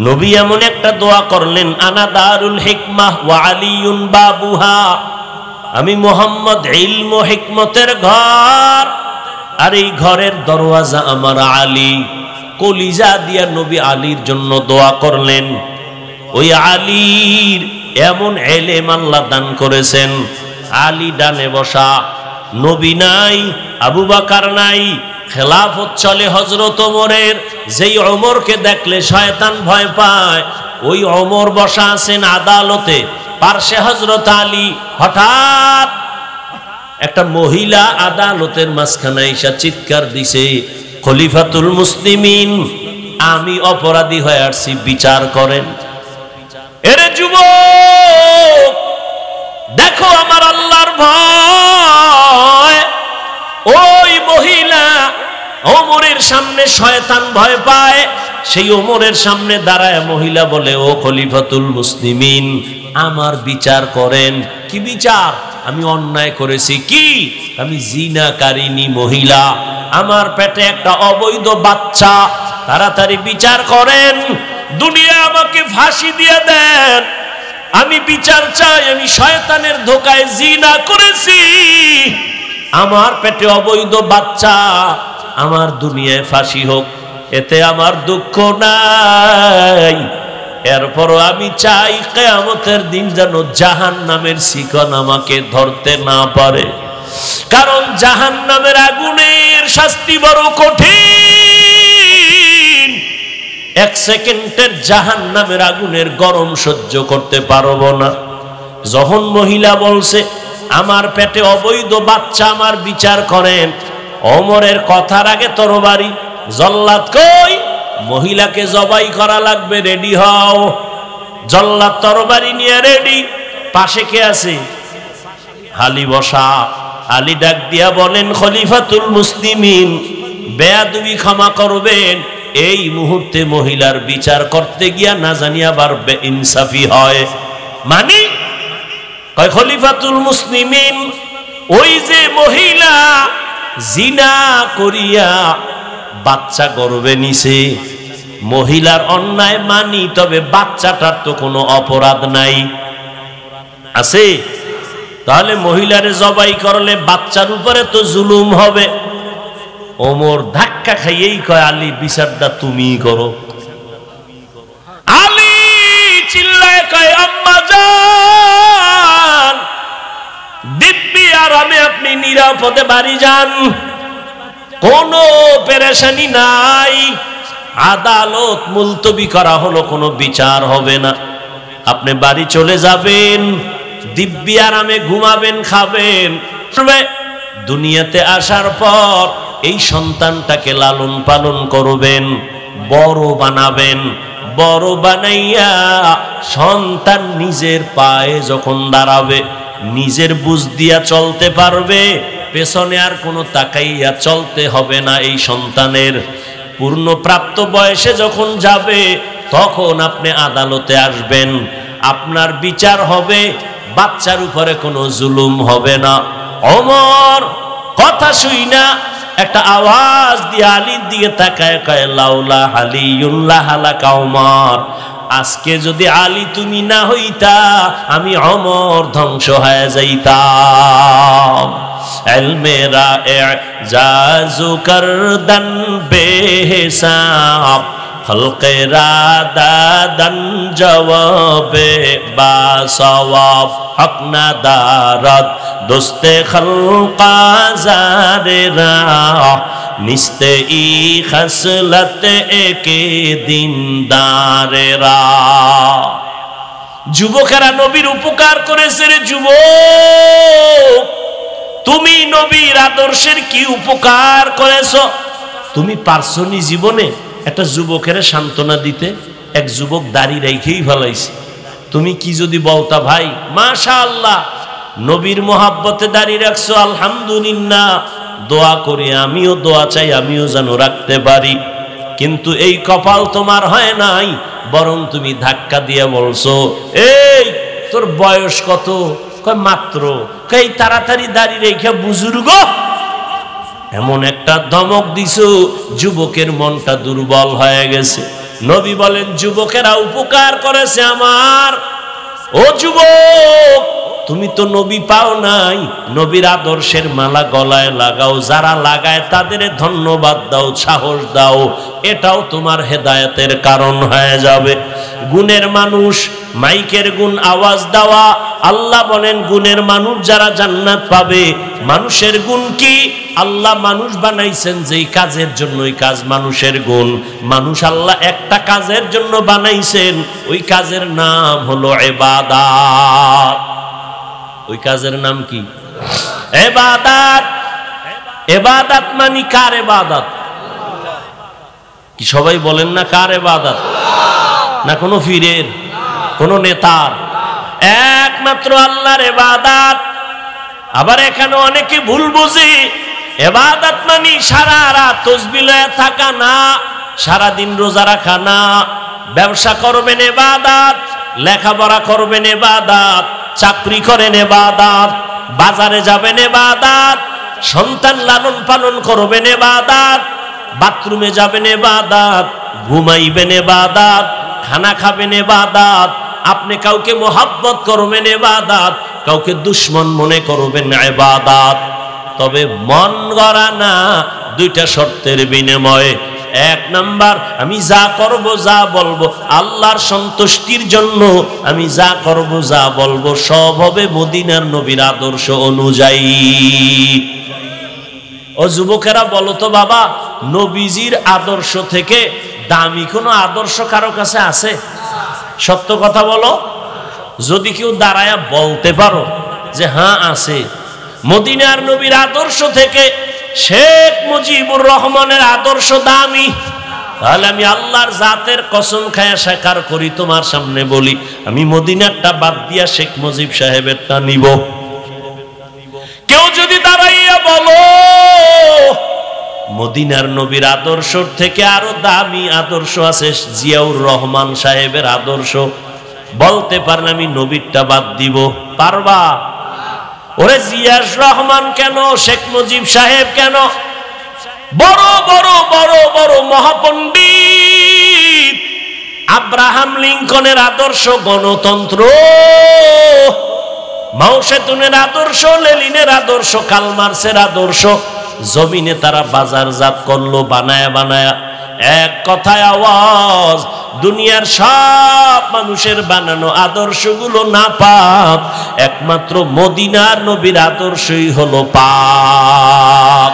নবী এমন একটা দোয়া করলেন, আনা দারুল হিকমাহ ওয়া আলিয়ুন বাবুহা, আমি মুহাম্মদ ইলম ও হিকমতের ঘর, আর এই ঘরের দরওয়াজা আমার আলী। কলিজা দিয়া নবী আলীর জন্য দোয়া করলেন। ওই আলীর এমন এলেম আল্লাহ দান করেছেন, আলী ডানে বসা, নবী নাই, আবু বকর নাই, খেলাফত চলে হযরত ওমরের। যেই ওমরকে দেখলে শয়তান ভয় পায়, ওই ওমর বসা আছেন আদালতে, পার্শ্বে হযরত আলী। হঠাৎ একটা মহিলা আদালতের মাঝখানে এসে চিৎকার দিছে, খলিফাতুল মুসলিমিন, আমি অপরাধী হয়ে আসছি, বিচার করেন। এরে যুবক, দেখো আমার আল্লাহর ভয়। ওই মহিলা ওমরের সামনে শয়তান ভয় পায়, সেই ওমরের সামনে দাঁড়ায় মহিলা বলে, ও খলিফাতুল মুসলিমিন, আমার বিচার করেন। কি বিচার? আমি অন্যায় করেছি। কি? আমি জিনাকারিনী মহিলা, আমার পেটে একটা অবৈধ বাচ্চা, তাড়াতাড়ি বিচার করেন, দুনিয়া আমাকে ফাঁসি দিয়ে দেন, আমি বিচার চাই, আমি শয়তানের ধোকায় জিনা করেছি, আমার পেটে অবৈধ বাচ্চা, আমার দুনিয়ায় ফাঁসি হোক, এতে আমার দুঃখ নাই। এরপরও আমি চাই কিয়ামতের দিন যেন জাহান্নামের শিকল আমাকে ধরতে না পারে, কারণ জাহান্নামের আগুনের শাস্তি বড় কঠিন। 1 সেকেন্ডের জাহান্নামের আগুনের গরম সহ্য করতে পারবো না। যখন মহিলা বলছে আমার পেটে অবৈধ বাচ্চা, আমার বিচার করেন, ওমরের কথার আগে তরবারি, জল্লাদ কই, মহিলাকে জবাই করা লাগবে, রেডি হও। জল্লাদ তরবারি নিয়ে রেডি। পাশে কে আছে? আলী বসা। আলী ডাক দিয়া বলেন, খলিফাতুল মুসলিমিন, বেয়াদবি ক্ষমা করবেন, এই মুহূর্তে মহিলার বিচার করতে গিয়া না জানি আবার বেইনসাফি হয়। মানে কয় খলিফাতুল মুসলিমিন, ওই যে মহিলা জিনা করিয়া বাচ্চা গর্ভে নিছে, মহিলার অন্যায় মানি, তবে বাচ্চাটার তো কোনো অপরাধ নাই, আছে? তাহলে মহিলারে জবাই করলে বাচ্চার উপরে তো জুলুম হবে। ওমর ধাক্কা খাইয়েই কয়, আলী বিচারটা তুমিই করো। আলী চিল্লায় কয়, আম্মা জান, দিব্যি আরামে আপনি নিরাপদে বাড়ি যান, কোনো পেরেশানি নাই, আদালত মুলতবি করা হলো, কোনো বিচার হবে না, আপনি বাড়ি চলে যাবেন, দিব্যি আরামে ঘুমাবেন, খাবেন। দুনিয়াতে আসার পর এই সন্তানটাকে লালন পালন করবেন, বড় বানাবেন, বড় বানাইয়া সন্তান নিজের পায়ে যখন দাঁড়াবে, নিজের বুঝ দিয়া চলতে পারবে, পেছনে আর কোনো তাকাইয়া চলতে হবে না। এই সন্তানের পূর্ণপ্রাপ্ত বয়সে যখন যাবে, তখন আপনি আদালতে আসবেন, আপনার বিচার হবে, বাচ্চার উপরে কোনো জুলুম হবে না। ওমর কথা শুই না একটা আওয়াজ দিয়ে আলীর দিকে তাকায় কয়, লাউলা আলিউল্লাহ হালাকা ওমর, আজকে যদি আলী তুমি না হইতা, আমি ওমর ধ্বংস হয়ে যাইতাম। ইলমেরা ইজাজু করদন বেহিসাব, খলকেরা দাদন জওয়াবে বাসওয়াব, হক না দারদ দোস্তে খলকা জারেরা, নিস্তে ই খসলত একে দিনদারেরা। যুবকেরা নবীর উপকার করেছে রে যুবক, তুমি নবীর আদর্শের কি উপকার করেছো? তুমি পার্সোনি জীবনে একটা যুবকের সান্ত্বনা দিতে? এক যুবক দাড়ি রেখেই ফেলাইছে, তুমি কি যদি বলতা ভাই মাশাআল্লাহ নবীর মোহাব্বতে দাড়ি রাখছো, আলহামদুলিল্লাহ, দোয়া করি, আমিও দোয়া চাই আমিও যেন রাখতে পারি, কিন্তু এই কপাল তোমার হয় নাই, বরং তুমি ধাক্কা দিয়ে বলছো এই তোর বয়স কত? কয় মাত্র। কই তাড়াতাড়ি দাড়ি রেখে বুজুর্গ, এমন একটা ধমক দিছো যুবকের মনটা দুর্বল হয়ে গেছে। নবী বলেন যুবকেরা উপকার করেছে আমার। ও যুবক, তুমি তো নবী পাও নাই, নবীর আদর্শের মালা গলায় লাগাও, যারা লাগায় তাদের ধন্যবাদ দাও, সাহস দাও, এটাও তোমার হেদায়েতের কারণ হয়ে যাবে। গুণের মানুষ, মাইকের গুণ আওয়াজ দেওয়া, আল্লাহ বলেন গুণের মানুষ যারা জান্নাত পাবে। মানুষের গুণ কি? আল্লাহ মানুষ বানাইছেন যেই কাজের জন্য, ওই কাজ মানুষের গুণ। মানুষ আল্লাহ একটা কাজের জন্য বানাইছেন, ওই কাজের নাম হলো ইবাদত। ওই কাজের নাম কি? ইবাদত। ইবাদত মানে কার ইবাদত? কি সবাই বলেন না কার ইবাদত? না কোনো ফিরের, কোন নেতার, একমাত্র আল্লাহর ইবাদত। আবার এখানে অনেকে ভুল বুঝে, ইবাদত মানে সারা রাত তাসবিহ লয়ে থাকা না, সারা দিন রোজা রাখা না। ব্যবসা করবেন ইবাদত, লেখাপড়া করবেন ইবাদত, চাকরি করেন ইবাদত, বাজারে যাবেন ইবাদত, সন্তান লালন পালন করবেন ইবাদত, বাথরুমে যাবেন ইবাদত, ঘুমাইবেন ইবাদত, খানা খাবেন ইবাদত, আপনি কাউকে মোহাব্বত করবেন ইবাদত, কাউকে দুশ্মন মনে করবেন ইবাদত। তবে মন গড়া না, দুইটা শর্তের বিনিময়ে। এক নাম্বার, আমি যা করব যা বলবো আল্লাহর সন্তুষ্টির জন্য, আমি যা করব যা বলবো সব হবে মদিনার নবীর আদর্শ অনুযায়ী। ও যুবকেরা বলো তো বাবা, নবীজির আদর্শ থেকে দামি কোনো আদর্শ কারো কাছে আছে? সত্য কথা বলো। যদি কেউ দাঁড়ায়া বলতে পারো যে হ্যাঁ আছে, মদিনার নবীর আদর্শ থেকে শেখ মুজিবুর রহমানের আদর্শ দামি, তাহলে আমি আল্লাহর জাতের কসম খায়া স্বীকার করি, তোমার সামনে বলি, আমি মদিনারটা বাদ দিয়া শেখ মুজিব সাহেবেরটা নিব। কেউ যদি দাঁড়াইয়া বলো মদিনার নবীর আদর্শ থেকে আরো দামি আদর্শ আছে জিয়াউর রহমান সাহেবের আদর্শ, বলতে পারেন আমি নবীরটা বাদ দিব, পারবা? ওরে জিয়াউর রহমান কেন, শেখ মুজিব সাহেব কেন, বড় বড় বড় বড় মহাপণ্ডিত আব্রাহাম লিঙ্কনের আদর্শ গণতন্ত্র, মাও সেতুনের আদর্শ, লেনিনের আদর্শ, কার্ল মার্ক্সের আদর্শ জমিনে তারা বাজারজাত করলো বানায়া বানায়া। এক কথায় আওয়াজ, দুনিয়ার সব মানুষের বানানো আদর্শগুলো না পাপ, একমাত্র মদিনার নবীর আদর্শই হলো পাপ।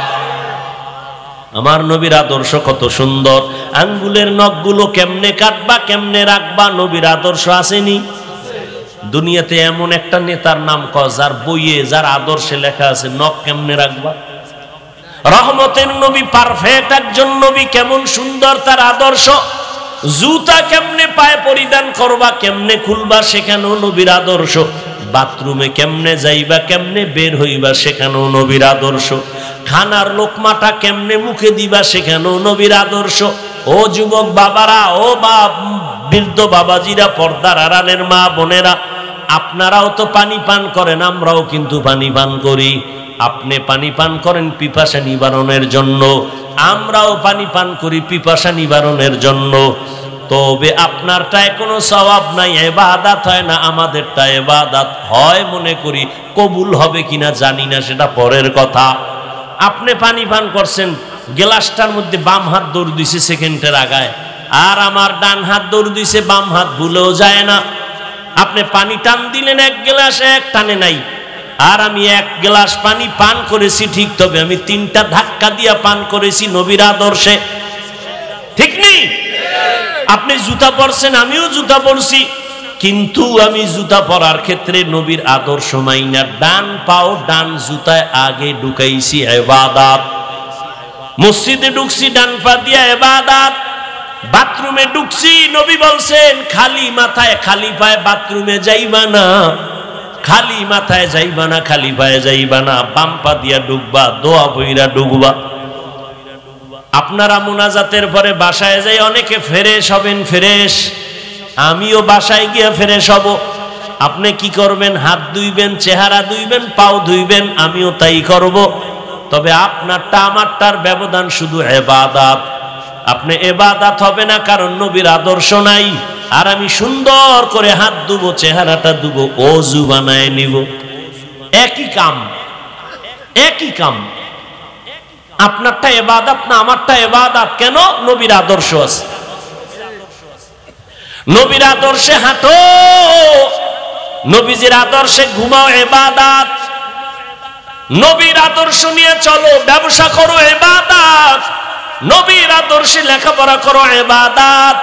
আমার নবীর আদর্শ কত সুন্দর, আঙ্গুলের নখগুলো কেমনে কাটবা কেমনে রাখবা, নবীর আদর্শ আসেনি? দুনিয়াতে এমন একটা নেতার নাম কও যার বইয়ে যার আদর্শে লেখা আছে নখ কেমনে রাখবা? রহমতের নবী পারফেক্ট একজন নবী, কেমন সুন্দর তার আদর্শ। জুতা কেমনে পায়ে পরিধান করবা কেমনে খুলবা সেখানেও নবীর আদর্শ। বাথরুমে কেমনে যাইবা কেমনে বের হইবা সেখানেও নবীর আদর্শ। খানার লোকমাটা কেমনে মুখে দিবা সেখানেও নবীর আদর্শ। ও যুবক বাবারা, ও বৃদ্ধ বাবাজিরা, পর্দার আড়ালের মা বোনেরা, আপনারাও তো পানি পান করেন, আমরাও কিন্তু পানি পান করি। আপনি পানি পান করেন পিপাসা নিবারণের জন্য, আমরাও পানি পান করি পিপাসা নিবারণের জন্য। তবে আপনারটায় কোনো সওয়াব নাই, ইবাদত হয় না, আমাদেরটা ইবাদত হয় মনে করি। কবুল হবে কিনা জানি না, সেটা পরের কথা। আপনি পানি পান করছেন, গ্লাসটার মধ্যে বাম হাত দৌড় দিছে সেকেন্ডের আগায়, আর আমার ডান হাত দৌড় দিছে বাম হাত, ভুলেও যায় না। আপনি পানি টান দিলেন এক গ্লাস, এক টানে নাই, আর আমি এক গ্লাস পানি পান করেছি ঠিক, তবে আমি তিনটা ধাক্কা দিয়া পান করেছি নবীর আদর্শে, ঠিক নেই? আপনি জুতা পরছেন, আমিও জুতা পরছি, কিন্তু আমি জুতা পরার ক্ষেত্রে নবীর আদর্শ মাইনা ডান পাও ডান জুতায় আগে ঢুকাইছি ইবাদত। মসজিদে ঢুকছি ডান পা দিয়া ইবাদত, বাথরুমে ঢুকছি নবী বলছেন খালি মাথায় খালি পায়ে বাথরুমে যাইবা না, খালি মাথায় যাইবা না, খালি পায়ে যাইবা না, বাম পা দিয়া ঢুকবা, দোয়া বইরা ঢুকবা। আপনারা মুনাজাতের পরে বাসায় যাই অনেকে ফ্রেশ হবেন, ফ্রেশ, আমিও বাসায় গিয়ে ফ্রেশ হব। আপনি কি করবেন? হাত ধুইবেন, চেহারা ধুইবেন, পাও ধুইবেন, আমিও তাই করব। তবে আপনারটা আমারটার ব্যবধান শুধু ইবাদত। আপনি ইবাদত হবে না কারণ নবীর আদর্শ নাই, আর আমি সুন্দর করে হাত ধুবো, চেহারাটা ধুবো, ওযু বানায় নিব। একই কাম, একই কাম। আপনারটা ইবাদত না, আমারটা ইবাদত। কেন? নবীর আদর্শ আছে। নবীর আদর্শে হাঁটো, নবীজির আদর্শে ঘুমাও, ইবাদত। নবীর আদর্শ নিয়ে চলো, ব্যবসা করো, ইবাদত। নবীর আদর্শে লেখাপড়া করো, ইবাদত।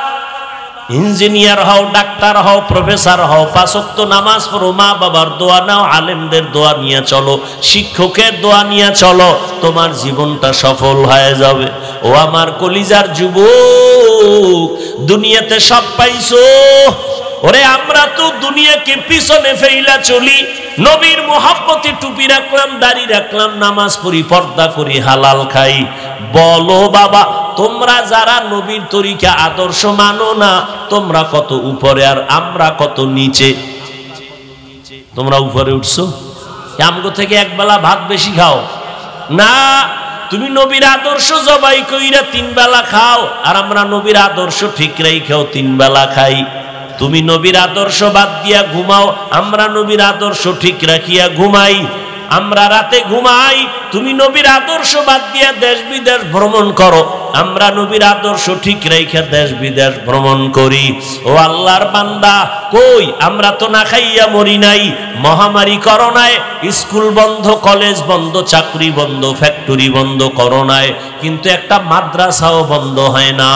ইঞ্জিনিয়ার হও, ডাক্তার হও, প্রফেসর হও, 5 ওয়াক্ত নামাজ পড়ো, মা বাবার দোয়া নাও, আলেমদের দোয়া নিয়ে চলো, শিক্ষকের দোয়া নিয়ে চলো, তোমার জীবনটা সফল হয়ে যাবে। ও আমার কলিজার যুবক, দুনিয়াতে সব পাইছো। ওরে আমরা তো দুনিয়াকে পিছনে ফেইলা চলি। নবীর মোহাব্বতে টুপি রাখলাম, দাড়ি রাখলাম, নামাজ পড়ি, পর্দা করি, হালাল খাই। বলো বাবা, তোমরা যারা নবীর তরিকা আদর্শ মানো না, তোমরা কত উপরে আর আমরা কত নিচে। তোমরা উপরে উঠছো, আমগো থেকে একবেলা ভাত বেশি খাও না। তুমি নবীর আদর্শ জবাই কইরা 3 বেলা খাও, আর আমরা নবীর আদর্শ ঠিক রাইখাও 3 বেলা খাই। তুমি নবীর আদর্শ বাদ দিয়া ঘুমাও, আমরা নবীর আদর্শ ঠিক রাখিয়া ঘুমাই। আমরা রাতে ঘুমাই, তুমি নবীর আদর্শ বাদ দিয়া দেশ বিদেশ ভ্রমণ করো, আমরা নবীর আদর্শ ঠিক রাইখা দেশ বিদেশ ভ্রমণ করি। ও আল্লাহর বান্দা, কই আমরা তো না খাইয়া মরি নাই। মহামারী করোনায় স্কুল বন্ধ, কলেজ বন্ধ, চাকরি বন্ধ, ফ্যাক্টরি বন্ধ করোনায়, কিন্তু একটা মাদ্রাসাও বন্ধ হয় না।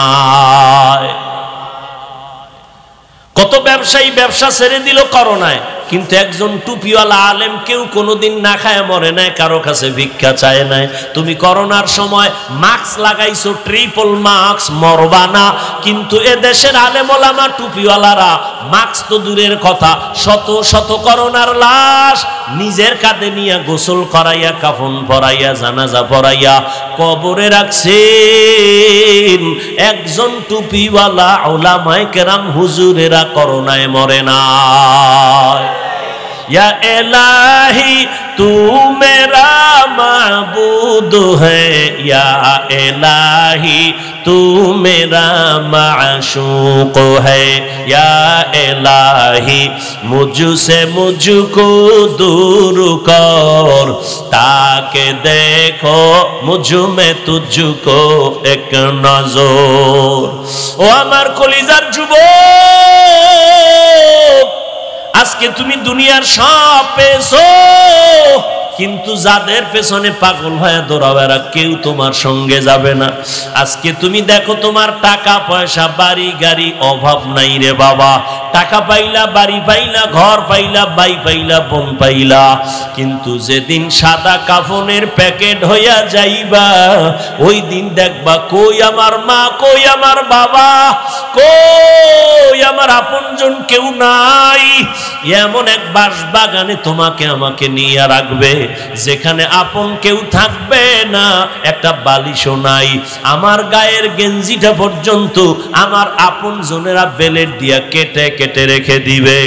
কত ব্যবসায়ী ব্যবসা ছেড়ে দিল করোনায়, কিন্তু একজন টুপিওয়ালা আলেম কেউ কোনোদিন না খায় মরে নাই, কারো কাছে ভিক্ষা চায় নাই। তুমি করোনার সময় মাস্ক লাগাইছো, ট্রিপল মাস্ক, মরবা না। কিন্তু এ দেশের আলেম ওলামা টুপিওয়ালারা মাস্ক তো দূরের কথা, শত শত করোনার লাশ নিজের কাঁধে নিয়ে গোসল করাইয়া, কাফন পরাইয়া, জানাজা পরাইয়া কবরে রাখছেন। একজন টুপিওয়ালা ওলামায়ে কেরাম হুজুরেরা করোনায় মরে না। या इलाही तू मेरा माबूद है, या इलाही तू मेरा माशूक है, या इलाही मुझसे मुझको दूर कर, ताकि देखो मुझ में तुझको एक नजर। ओ আমার কলিজার যুবক, আজকে তুমি দুনিয়ার সব পেয়েছো, কিন্তু যাদের পেছনে পাগল হয়ে দৌড়াবেরা কেউ তোমার সঙ্গে যাবে না। আজকে তুমি দেখো তোমার টাকা পয়সা, বাড়ি গাড়ি, অভাব নাই রে বাবা। টাকা পাইলা, বাড়ি পাইলা, ঘর পাইলা, ভাই পাইলা, বোন পাইলা, কিন্তু যেদিন সাদা কাফনের প্যাকেট হইয়া যাইবা, ওই দিন দেখবা কই আমার মা, কই আমার বাবা, কই আমার আপনজন কেউ নাই। এমন এক বাসবাগানে তোমাকে আমাকে নিয়ে রাখবে, যেখানে আপন কেউ থাকবে না, একটা বালিশও নাই। আমার গায়ের গেঞ্জিটা পর্যন্ত আমার আপন জনেরা বেলেট দিয়া কেটে কেটে রেখে দিবে।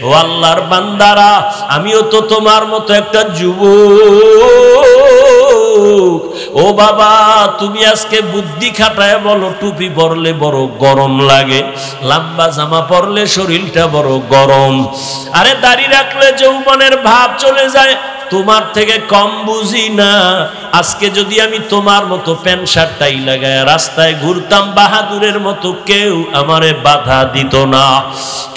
ও আল্লাহর বান্দারা, আমিও তো তোমার মতো একটা যুবক। ও বাবা, তুমি আজকে বুদ্ধি খাটায় বলো, টুপি পরলে বড় গরম লাগে, লম্বা জামা পরলে শরীরটা বড় গরম, আরে দাড়ি রাখলে যৌবনের ভাব চলে যায়। তোমার থেকে কম বুঝি না। আজকে যদি আমি তোমার মতো প্যান্ট শার্ট টাই লাগায় রাস্তায় ঘুরতাম, বাহাদুরের মতো কেউ আমারে বাধা দিত না।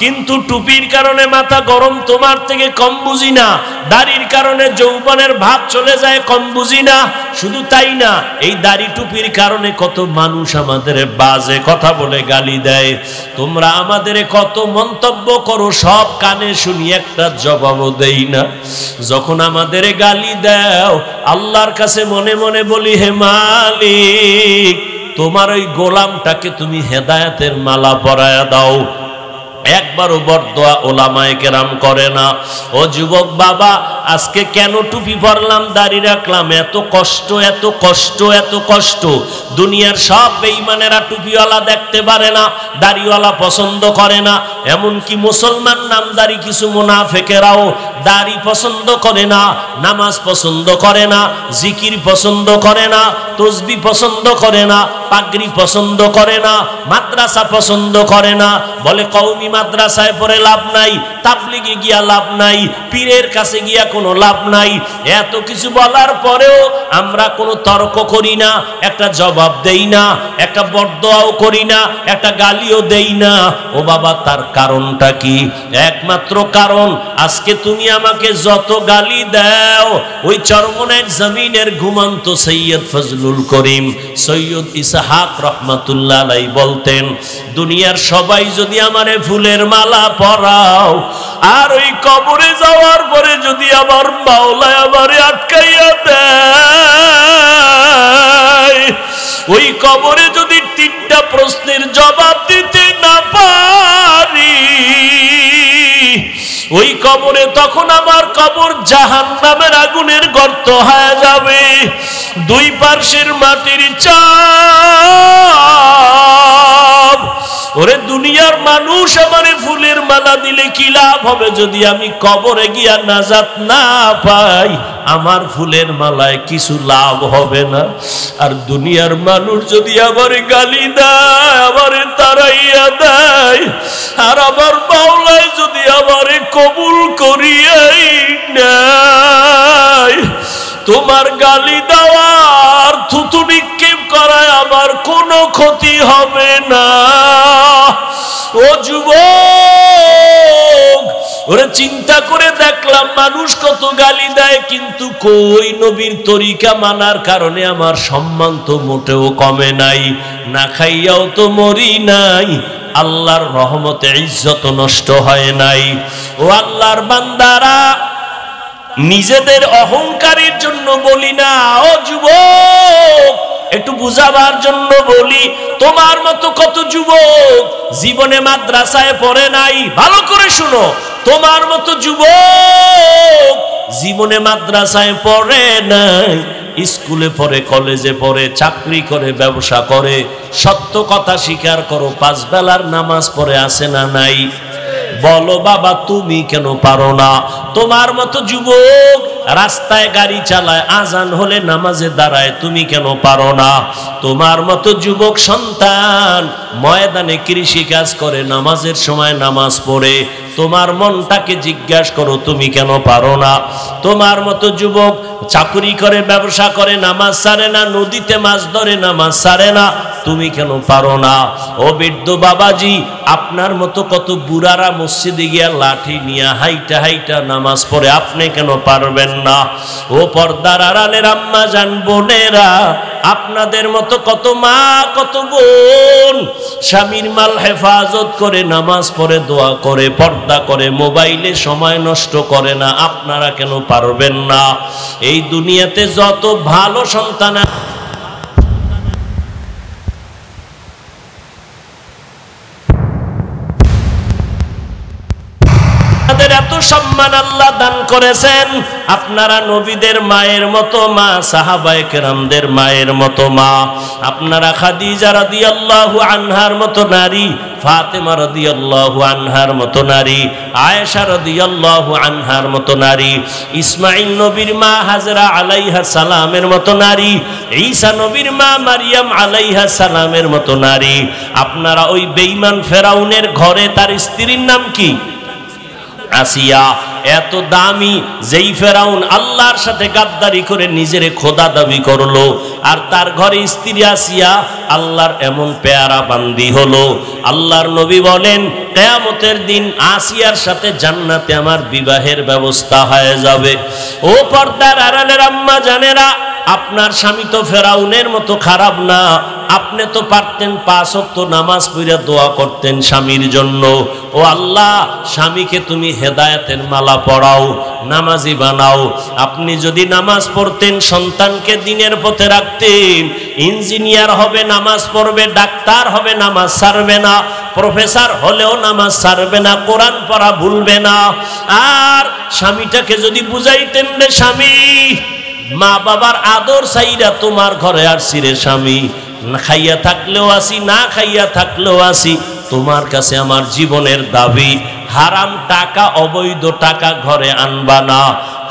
কিন্তু টুপির কারণে মাথা গরম, তোমার থেকে কম বুঝি না। দাড়ির কারণে যৌবনের ভাব চলে যায়, কম বুঝি না। শুধু তাই না, এই দাড়ি টুপির কারণে কত মানুষ আমাদের বাজে কথা বলে গালি দেয়। তোমরা আমাদের কত মন্তব্য করো, সব কানে শুনি, একটা জবাবও দেই না। যখন আমাদের গালি দাও, আল্লাহর কাছে মনে মনে বলি, হে মালিক, তোমার ওই গোলামটাকে তুমি হেদায়েতের মালা পরায়া দাও। একবারও বরদোয়া ওলামায়ে কেরাম করে না। ও যুবক বাবা, আজকে কেন টুপি পরলাম, দাড়ি রাখলাম, এত কষ্ট, এত কষ্ট, এত কষ্ট। দুনিয়ার সব বেঈমানেরা টুপিওয়ালা দেখতে পারে না, দাড়িওয়ালা পছন্দ করে না। এমনকি মুসলমান নামদারি কিছু মুনাফিকেরাও দাড়ি পছন্দ করে না, নামাজ পছন্দ করে না, জিকির পছন্দ করে না, তসবিহ পছন্দ করে না, পাগড়ি পছন্দ করে না, মাদ্রাসা পছন্দ করে না। বলে কওমি মাদ্রাসায় পড়ে লাভ নাই, তাবলিগে গিয়া লাভ নাই, পীরের কাছে গিয়া কোনো লাভ নাই। এত কিছু বলার পরেও আমরা কোনো তর্ক করি না, একটা জবাব দেই না, একটা বরদোয়াও করি না, একটা গালিও দেই না। ও বাবা, তার কারণটা কি? একমাত্র কারণ, আজকে তুমি আমাকে যত গালি দাও, ওই চরমনের জমিনের ঘুমন্ত সৈয়দ ফজলুল করিম সৈয়দ ইসহাক রহমাতুল্লাহ আলাইহি বলতেন, দুনিয়ার সবাই যদি আমারে ফুলের মালা পরাও, আর ওই কবরে যাওয়ার পরে যদি আমার মাওলা আমারে আটকাইয়া দেয়, ওই কবরে যদি 3টা প্রশ্নের জবাব দিতে না পারি, ওই কবরে তখন আমার কবর জাহান্নামের আগুনের গর্ত হয়ে যাবে। 2 পার্শ্বের মাটির চাপ। ওরে দুনিয়ার মানুষ আমারে ফুলের মালা দিলে কি লাভ হবে যদি আমি কবরে গিয়া নাজাত না পাই? আমার ফুলের মালায় কিছু লাভ হবে না। আর দুনিয়ার মানুষ যদি আমারে গালি দেয়, আমারে তাড়াইয়া দেয়, আর আমার মাওলায় যদি আমারে কবুল করিয়াই নেয়, তোমার গালি দেওয়ার, থুতু নিক্ষেপ করায় আমার কোনো ক্ষতি হবে না। ও যুবক, ওরা চিন্তা করে দেখলাম মানুষ কত গালি দেয়, কিন্তু কই নবীর তরিকা মানার কারণে আমার সম্মান তো মোটেও কমে নাই, না খাইয়াও তো মরি নাই, আল্লাহর রহমতে ইজ্জত নষ্ট হয় নাই। ও আল্লাহর বান্দারা, নিজেদের অহংকারের জন্য বলি না। ও যুবক, একটু বুঝাবার জন্য বলি, তোমার মতো কত যুবক জীবনে মাদ্রাসায় পড়ে নাই, ভালো করে শুনো, তোমার মতো যুবক জীবনে মাদ্রাসায় পড়ে নাই, স্কুলে পড়ে, কলেজে পড়ে, চাকরি করে, ব্যবসা করে, সত্য কথা স্বীকার করো, 5 বেলার নামাজ পড়ে আছে না নাই? বলো বাবা, তুমি কেন পারো না? তোমার মতো যুবক রাস্তায় গাড়ি চালায়, আজান হলে নামাজে দাঁড়ায়, তুমি কেন পারো না? তোমার মতো যুবক সন্তান ময়দানে কৃষি কাজ করে, নামাজের সময় নামাজ পড়ে, তোমার মনটাকে জিজ্ঞাসা করো, তুমি কেন পারো না? তোমার মতো যুবক চাকরি করে, ব্যবসা করে, নামাজ ছাড়ে না, নদীতে মাছ ধরে, নামাজ ছাড়ে না, তুমি কেন পারো না? ও বৃদ্ধ বাবাজি, আপনার মতো কত বুড়ারা মসজিদে গিয়া লাঠি নিয়ে হাইটা হাইটা নামাজ পড়ে, আপনি কেন পারবেন না? ও পর্দার আড়ালের আম্মা জান বোনেরা, আপনাদের মতো কত মা, কত বোন স্বামীর মাল হেফাজত করে, নামাজ পড়ে, দোয়া করে, পর্দা করে, মোবাইলে সময় নষ্ট করে না, আপনারা কেন পারবেন না? এই দুনিয়াতে যত ভালো সন্তান এত সম্মান আল্লাহ দান করেছেন, আপনারা নবীদের মায়ের মতো মা, সাহাবায়ে কেরামদের মায়ের মতো মা, আপনারা খাদিজা রাদিয়াল্লাহু আনহার মতো নারী, ফাতেমা রাদিয়াল্লাহু আনহার মতো নারী, আয়েশা রাদিয়াল্লাহু আনহার মতো নারী, ইসমাঈল নবীর মা হাজরা আলাইহা সালামের মতো নারী, ঈসা নবীর মা মারিয়াম আলাইহা সালামের মতো নারী। আপনারা ওই বেঈমান ফেরাউনের ঘরে তার স্ত্রীর নাম কি? আসিয়া। এত দামি যেই ফেরাউন আল্লাহর সাথে গাদ্দারি করে নিজেরে খোদা দাবি করলো, আর তার ঘরে স্ত্রী আসিয়া আল্লাহর এমন পেয়ারা বান্দি হলো। আল্লাহর নবী বলেন, কিয়ামতের দিন আসিয়ার সাথে জান্নাতে আমার বিবাহের ব্যবস্থা হয়ে যাবে। ও পর্দার আড়ালের আম্মা জানেরা, আপনার স্বামী তো ফেরাউনের মতো খারাপ না, আপনি তো পারতেন 5 ওয়াক্ত নামাজ পড়ে দোয়া করতেন স্বামীর জন্য। ও আল্লাহ, স্বামীকে তুমি হেদায়েতের মালা পরাও, নামাজি বানাও। আপনি যদি নামাজ পড়তেন, সন্তানকে দিনের পথে রাখতেন, ইঞ্জিনিয়ার হবে নামাজ পড়বে, ডাক্তার হবে নামাজ ছাড়বে না, প্রফেসর হলেও নামাজ ছাড়বে না, কোরআন পড়া ভুলবে না। আর স্বামীটাকে যদি বুঝাইতেন, রে স্বামী, মা বাবার আদর চাইরা তোমার ঘরে আসছি রে স্বামী, খাইয়া থাকলেও আসি, না খাইয়া থাকলেও আসি, তোমার কাছে আমার জীবনের দাবি, হারাম টাকা, অবৈধ টাকা ঘরে আনবা না,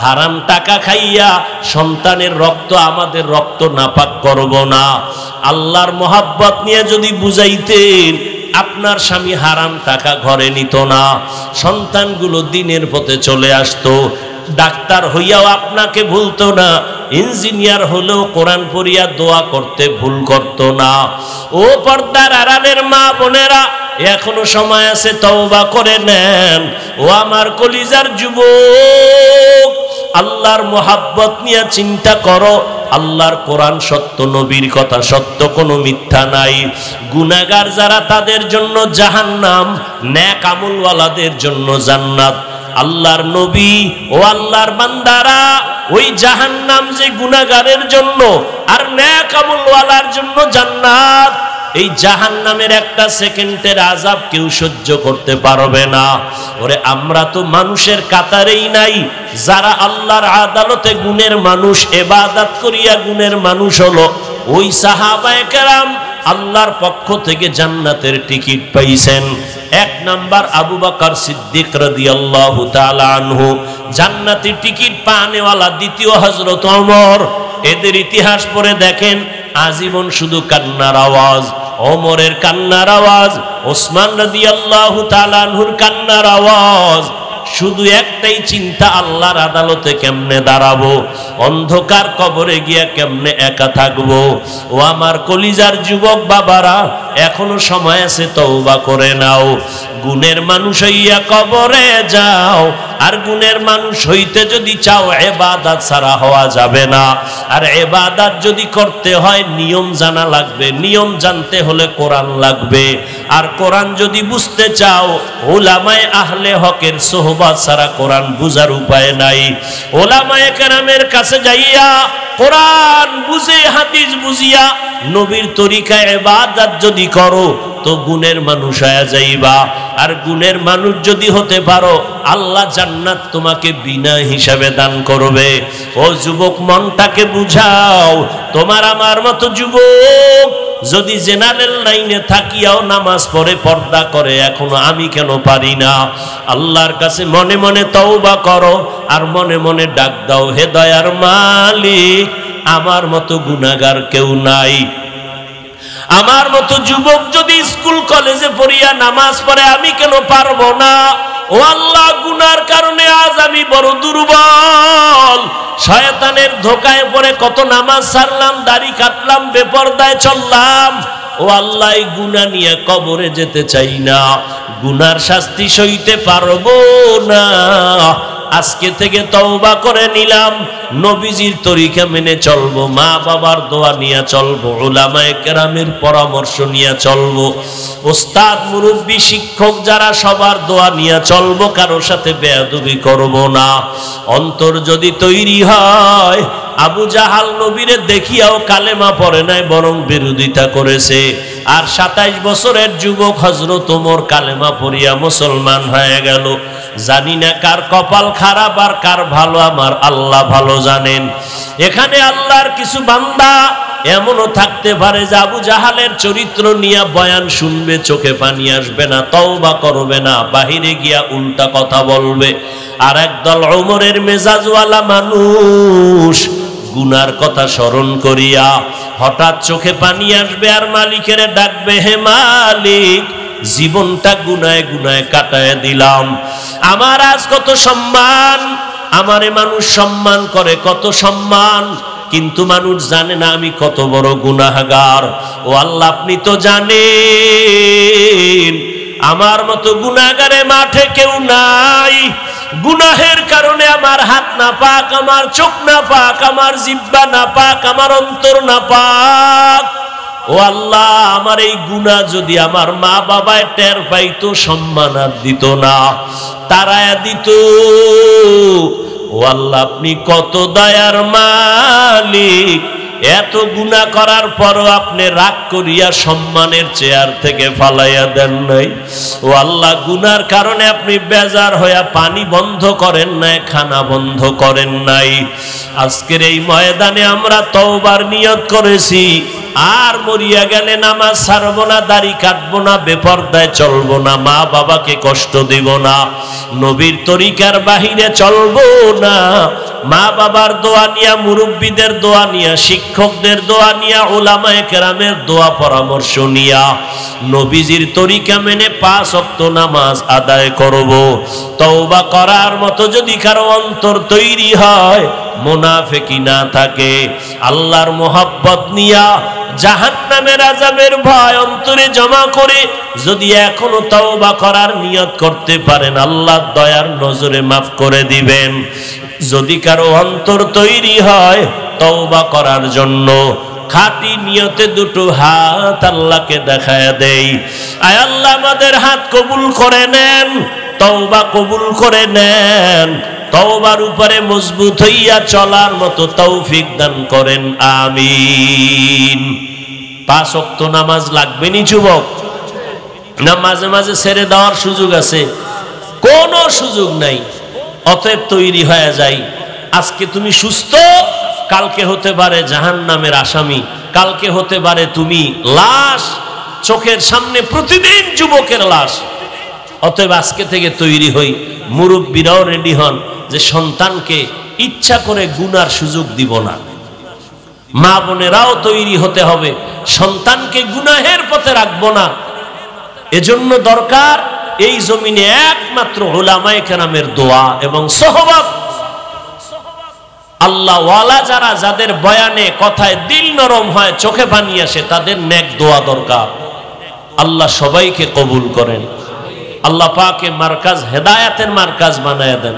হারাম টাকা খাইয়া সন্তানের রক্ত, আমাদের রক্ত নাপাক করব না। আল্লাহর মোহাব্বত নিয়ে যদি বুঝাইতেন, আপনার স্বামী হারাম টাকা ঘরে নিত না, সন্তানগুলো দিনের পথে চলে আসতো, ডাক্তার হইয়াও আপনাকে ভুলতো না, ইঞ্জিনিয়ার হলেও কোরআন পড়িয়া দোয়া করতে ভুল করত না। ও পর্দার আড়ালের মা বোনেরা, এখনো সময় আছে, তওবা করে নেন। ও আমার কলিজার যুবক, আল্লাহর মোহাব্বত নিয়ে চিন্তা করো। আল্লাহর কোরআন সত্য, নবীর কথা সত্য, কোনো মিথ্যা নাই। গুনাহগার যারা, তাদের জন্য জাহান্নাম, নেক আমলওয়ালাদের জন্য জান্নাত। আল্লাহর নবী ও আল্লাহর বান্দারা, ওই জাহান্নাম যে গুনাহগারের জন্য, আর নেক আমলওয়ালার জন্য জান্নাত। এই জাহান্নামের একটা সেকেন্ডের আযাব কেউ সহ্য করতে পারবে না। ওরে আমরা তো মানুষের কাতারেই নাই, যারা আল্লাহর আদালতে গুণের মানুষ, ইবাদত করিয়া গুণের মানুষ হলো ওই সাহাবায়ে কেরাম আল্লাহর পক্ষ থেকে জান্নাতের টিকিট পাইছেন। 1 নাম্বার আবু বকর সিদ্দিক রাদিয়াল্লাহু তাআলা আনহু, জান্নাতি টিকিট পানেওয়ালা দ্বিতীয় হযরত ওমর। এদের ইতিহাস পড়ে দেখেন, আজীবন শুধু কান্নার আওয়াজ, ওমরের কান্নার আওয়াজ, ওসমান রাদিয়াল্লাহু তাআলা আনহুর কান্নার আওয়াজ। শুধু একটাই চিন্তা, আল্লাহর আদালতে কেমনে দাঁড়াবো, অন্ধকার কবরে গিয়া কেমনে একা থাকবো। ও আমার কলিজার যুবক বাবারা, এখনো সময় আছে, তওবা করে নাও। গুণের মানুষ হইয়া কবরে যাও, আর গুণের মানুষ হইতে যদি চাও, ইবাদত ছাড়া হওয়া যাবে না। আর ইবাদত যদি করতে হয়, নিয়ম জানা লাগবে, নিয়ম জানতে হলে কোরআন লাগবে। আর কোরআন যদি বুঝতে চাও, উলামায়ে আহলে হকের সোহবত ছাড়া কোরআন বুঝার উপায় নাই। উলামায়ে কেরামের কাছে যাইয়া কোরআন বুঝে, হাদিস বুঝিয়া, নবীর তরিকায় ইবাদত যদি করো, তো গুণের মানুষ হয়ে যাইবা। আর গুণের মানুষ যদি হতে পারো, আল্লাহ জান্নাত তোমাকে বিনা হিসাবে দান করবে। ও যুবক, মনটাকে বুঝাও। তোমার আমার মতো যুবক যদি জেনারেল লাইনে থাকিয়াও নামাজ পড়ে, পর্দা করে, এখনো আমি কেন পারি না, আল্লাহর কাছে মনে মনে তওবা করো, আর মনে মনে ডাক দাও, হে দয়ার মালিক, আমার মতো গুনাহগার কেউ নাই। আমার মতো যুবক যদি স্কুল কলেজে পড়িয়া নামাজ পড়ে, আমি কেন পারবো না? ও আল্লাহ, গুনার কারণে আজ আমি বড় দুর্বল, শয়তানের ধোকায় পড়ে কত নামাজ ছাড়লাম, দাড়ি কাটলাম, বেপরদায় চললাম। ও আল্লাহ, এই গুনাহ নিয়ে কবরে যেতে চাই না, গুনার শাস্তি সইতে পারবো না। আজকে থেকে তওবা করে নিলাম, নবীজির তরিকা মেনে চলবো, মা বাবার দোয়া নিয়ে চলবো, উলামায়ে কেরামের পরামর্শ নিয়ে চলবো, ওস্তাদ মুরব্বী শিক্ষক যারা, সবার দোয়া নিয়ে চলবো, কারোর সাথে বেয়াদবি করব না। অন্তর যদি তৈরি হয়, আবু জাহাল নবীরে দেখিয়াও কালেমা পড়ে নাই, বরং বিরোধিতা করেছে। আর 27 বছরের যুবক হযরত ওমর কালেমা পড়িয়া মুসলমান হয়ে গেল। জানি না কার কপাল খারাপ আর কার ভালো, আমার আল্লাহ ভালো জানেন। এখানে আল্লাহর কিছু বান্দা এমনও থাকতে পারে যে আবু জাহালের চরিত্র নিয়ে বয়ান শুনবে, চোখে পানি আসবে না, তওবা করবে না, বাহিরে গিয়া উল্টা কথা বলবে। আর একদল ওমরের মেজাজওয়ালা মানুষ গুনার কথা স্মরণ করিয়া হঠাৎ চোখে পানি আসবে, আর মালিকের ডাকবে, হে মালিক, জীবনটা গুনায় গুনায় কাটায় দিলাম। আমার আজ কত সম্মান, আমারে মানুষ সম্মান করে, কত সম্মান, কিন্তু মানুষ জানে না আমি কত বড় গুনাহগার। ও আল্লাহ, আপনি তো জানেন আমার মতো গুনাহগারে মাঠে কেউ নাই। গুনাহের কারণে আমার হাত না পাক, আমার চোখ না পাক, আমার জিহ্বা না পাক, আমার অন্তর না পাক। ও আল্লাহ, আমার এই গুনাহ যদি আমার মা বাবায় টের পাইতো, সম্মান আর দিত না, তারায়া দিত। ও আল্লাহ, আপনি কত দয়ার মালিক, এত গুনাহ করার পরও আপনি রাগ করিয়া সম্মানের চেয়ার থেকে ফালাইয়া দেন নাই। ও আল্লাহ, গুনার কারণে আপনি বেজার হইয়া পানি বন্ধ করেন নাই, খানা বন্ধ করেন নাই। আজকের এই ময়দানে আমরা তওবার নিয়ত করেছি, আর মরিয়া গেলে নামাজ ছাড়বো না, দাড়ি কাটবো না, বেপরদায় চলবো না, মা বাবাকে কষ্ট দিব না, নবীর তরিকার বাহিরে চলবো না, মা বাবার দোয়া নিয়া, মুরব্বীদের দোয়া নিয়া, শিক্ষকদের দোয়া নিয়া, উলামায়ে কেরামের দোয়া পরামর্শ নিয়া নবীজির তরিকা মেনে 5 ওয়াক্ত নামাজ আদায় করব। তওবা করার মতো যদি কারো অন্তর তৈরি হয়, মুনাফিকি না থাকে, আল্লাহর মোহাব্বত নিয়া, জাহান্নামের আযাবের ভয় অন্তরে জমা করে যদি এখনো তওবা করার নিয়ত করতে পারেন, আল্লাহ দয়ার নজরে মাফ করে দিবেন। যদি কারো অন্তর তৈরি হয় তওবা করার জন্য, খাঁটি নিয়তে দুটো হাত আল্লাহকে দেখায় দেই। আয় আল্লাহ, আমাদের হাত কবুল করে নেন, তওবা কবুল করে নেন, তওবার উপরে মজবুত হইয়া চলার মতো তৌফিক দান করেন, আমিন। 5 ওয়াক্ত নামাজ লাগবে নি যুবক? না মাঝে মাঝে ছেড়ে দেওয়ার সুযোগ আছে? কোনো সুযোগ নাই। অতএব তৈরি হয়ে যাই। আজকে তুমি সুস্থ, কালকে হতে পারে জাহান্নামের আসামি, কালকে হতে পারে তুমি লাশ, চোখের সামনে প্রতিদিন যুবকের লাশ। অতএব আজকে থেকে তৈরি হই, মুরব্বীরাও রেডি হন যে সন্তানকে ইচ্ছা করে গুনার সুযোগ দিব না। মা বোনেরাও তৈরি হতে হবে, সন্তানকে গুনাহের পথে রাখবো না। এজন্য দরকার এই জমিনে একমাত্র উলামায়ে কেরামের দোয়া এবং সোহবত। আল্লাহ ওয়ালা যারা, যাদের বয়ানে কথায় দিল নরম হয়, চোখে পানি আসে, তাদের নেক দোয়া দরকার। আল্লাহ সবাইকে কবুল করেন। আল্লাহ পাকে মার্কাজ, হেদায়েতের মার্কাজ বানায় দেন।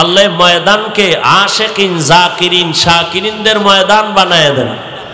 আল্লাহ ময়দানকে আশিকিন, জাকিরিন, শাকিরিনদের ময়দান বানায় দেন।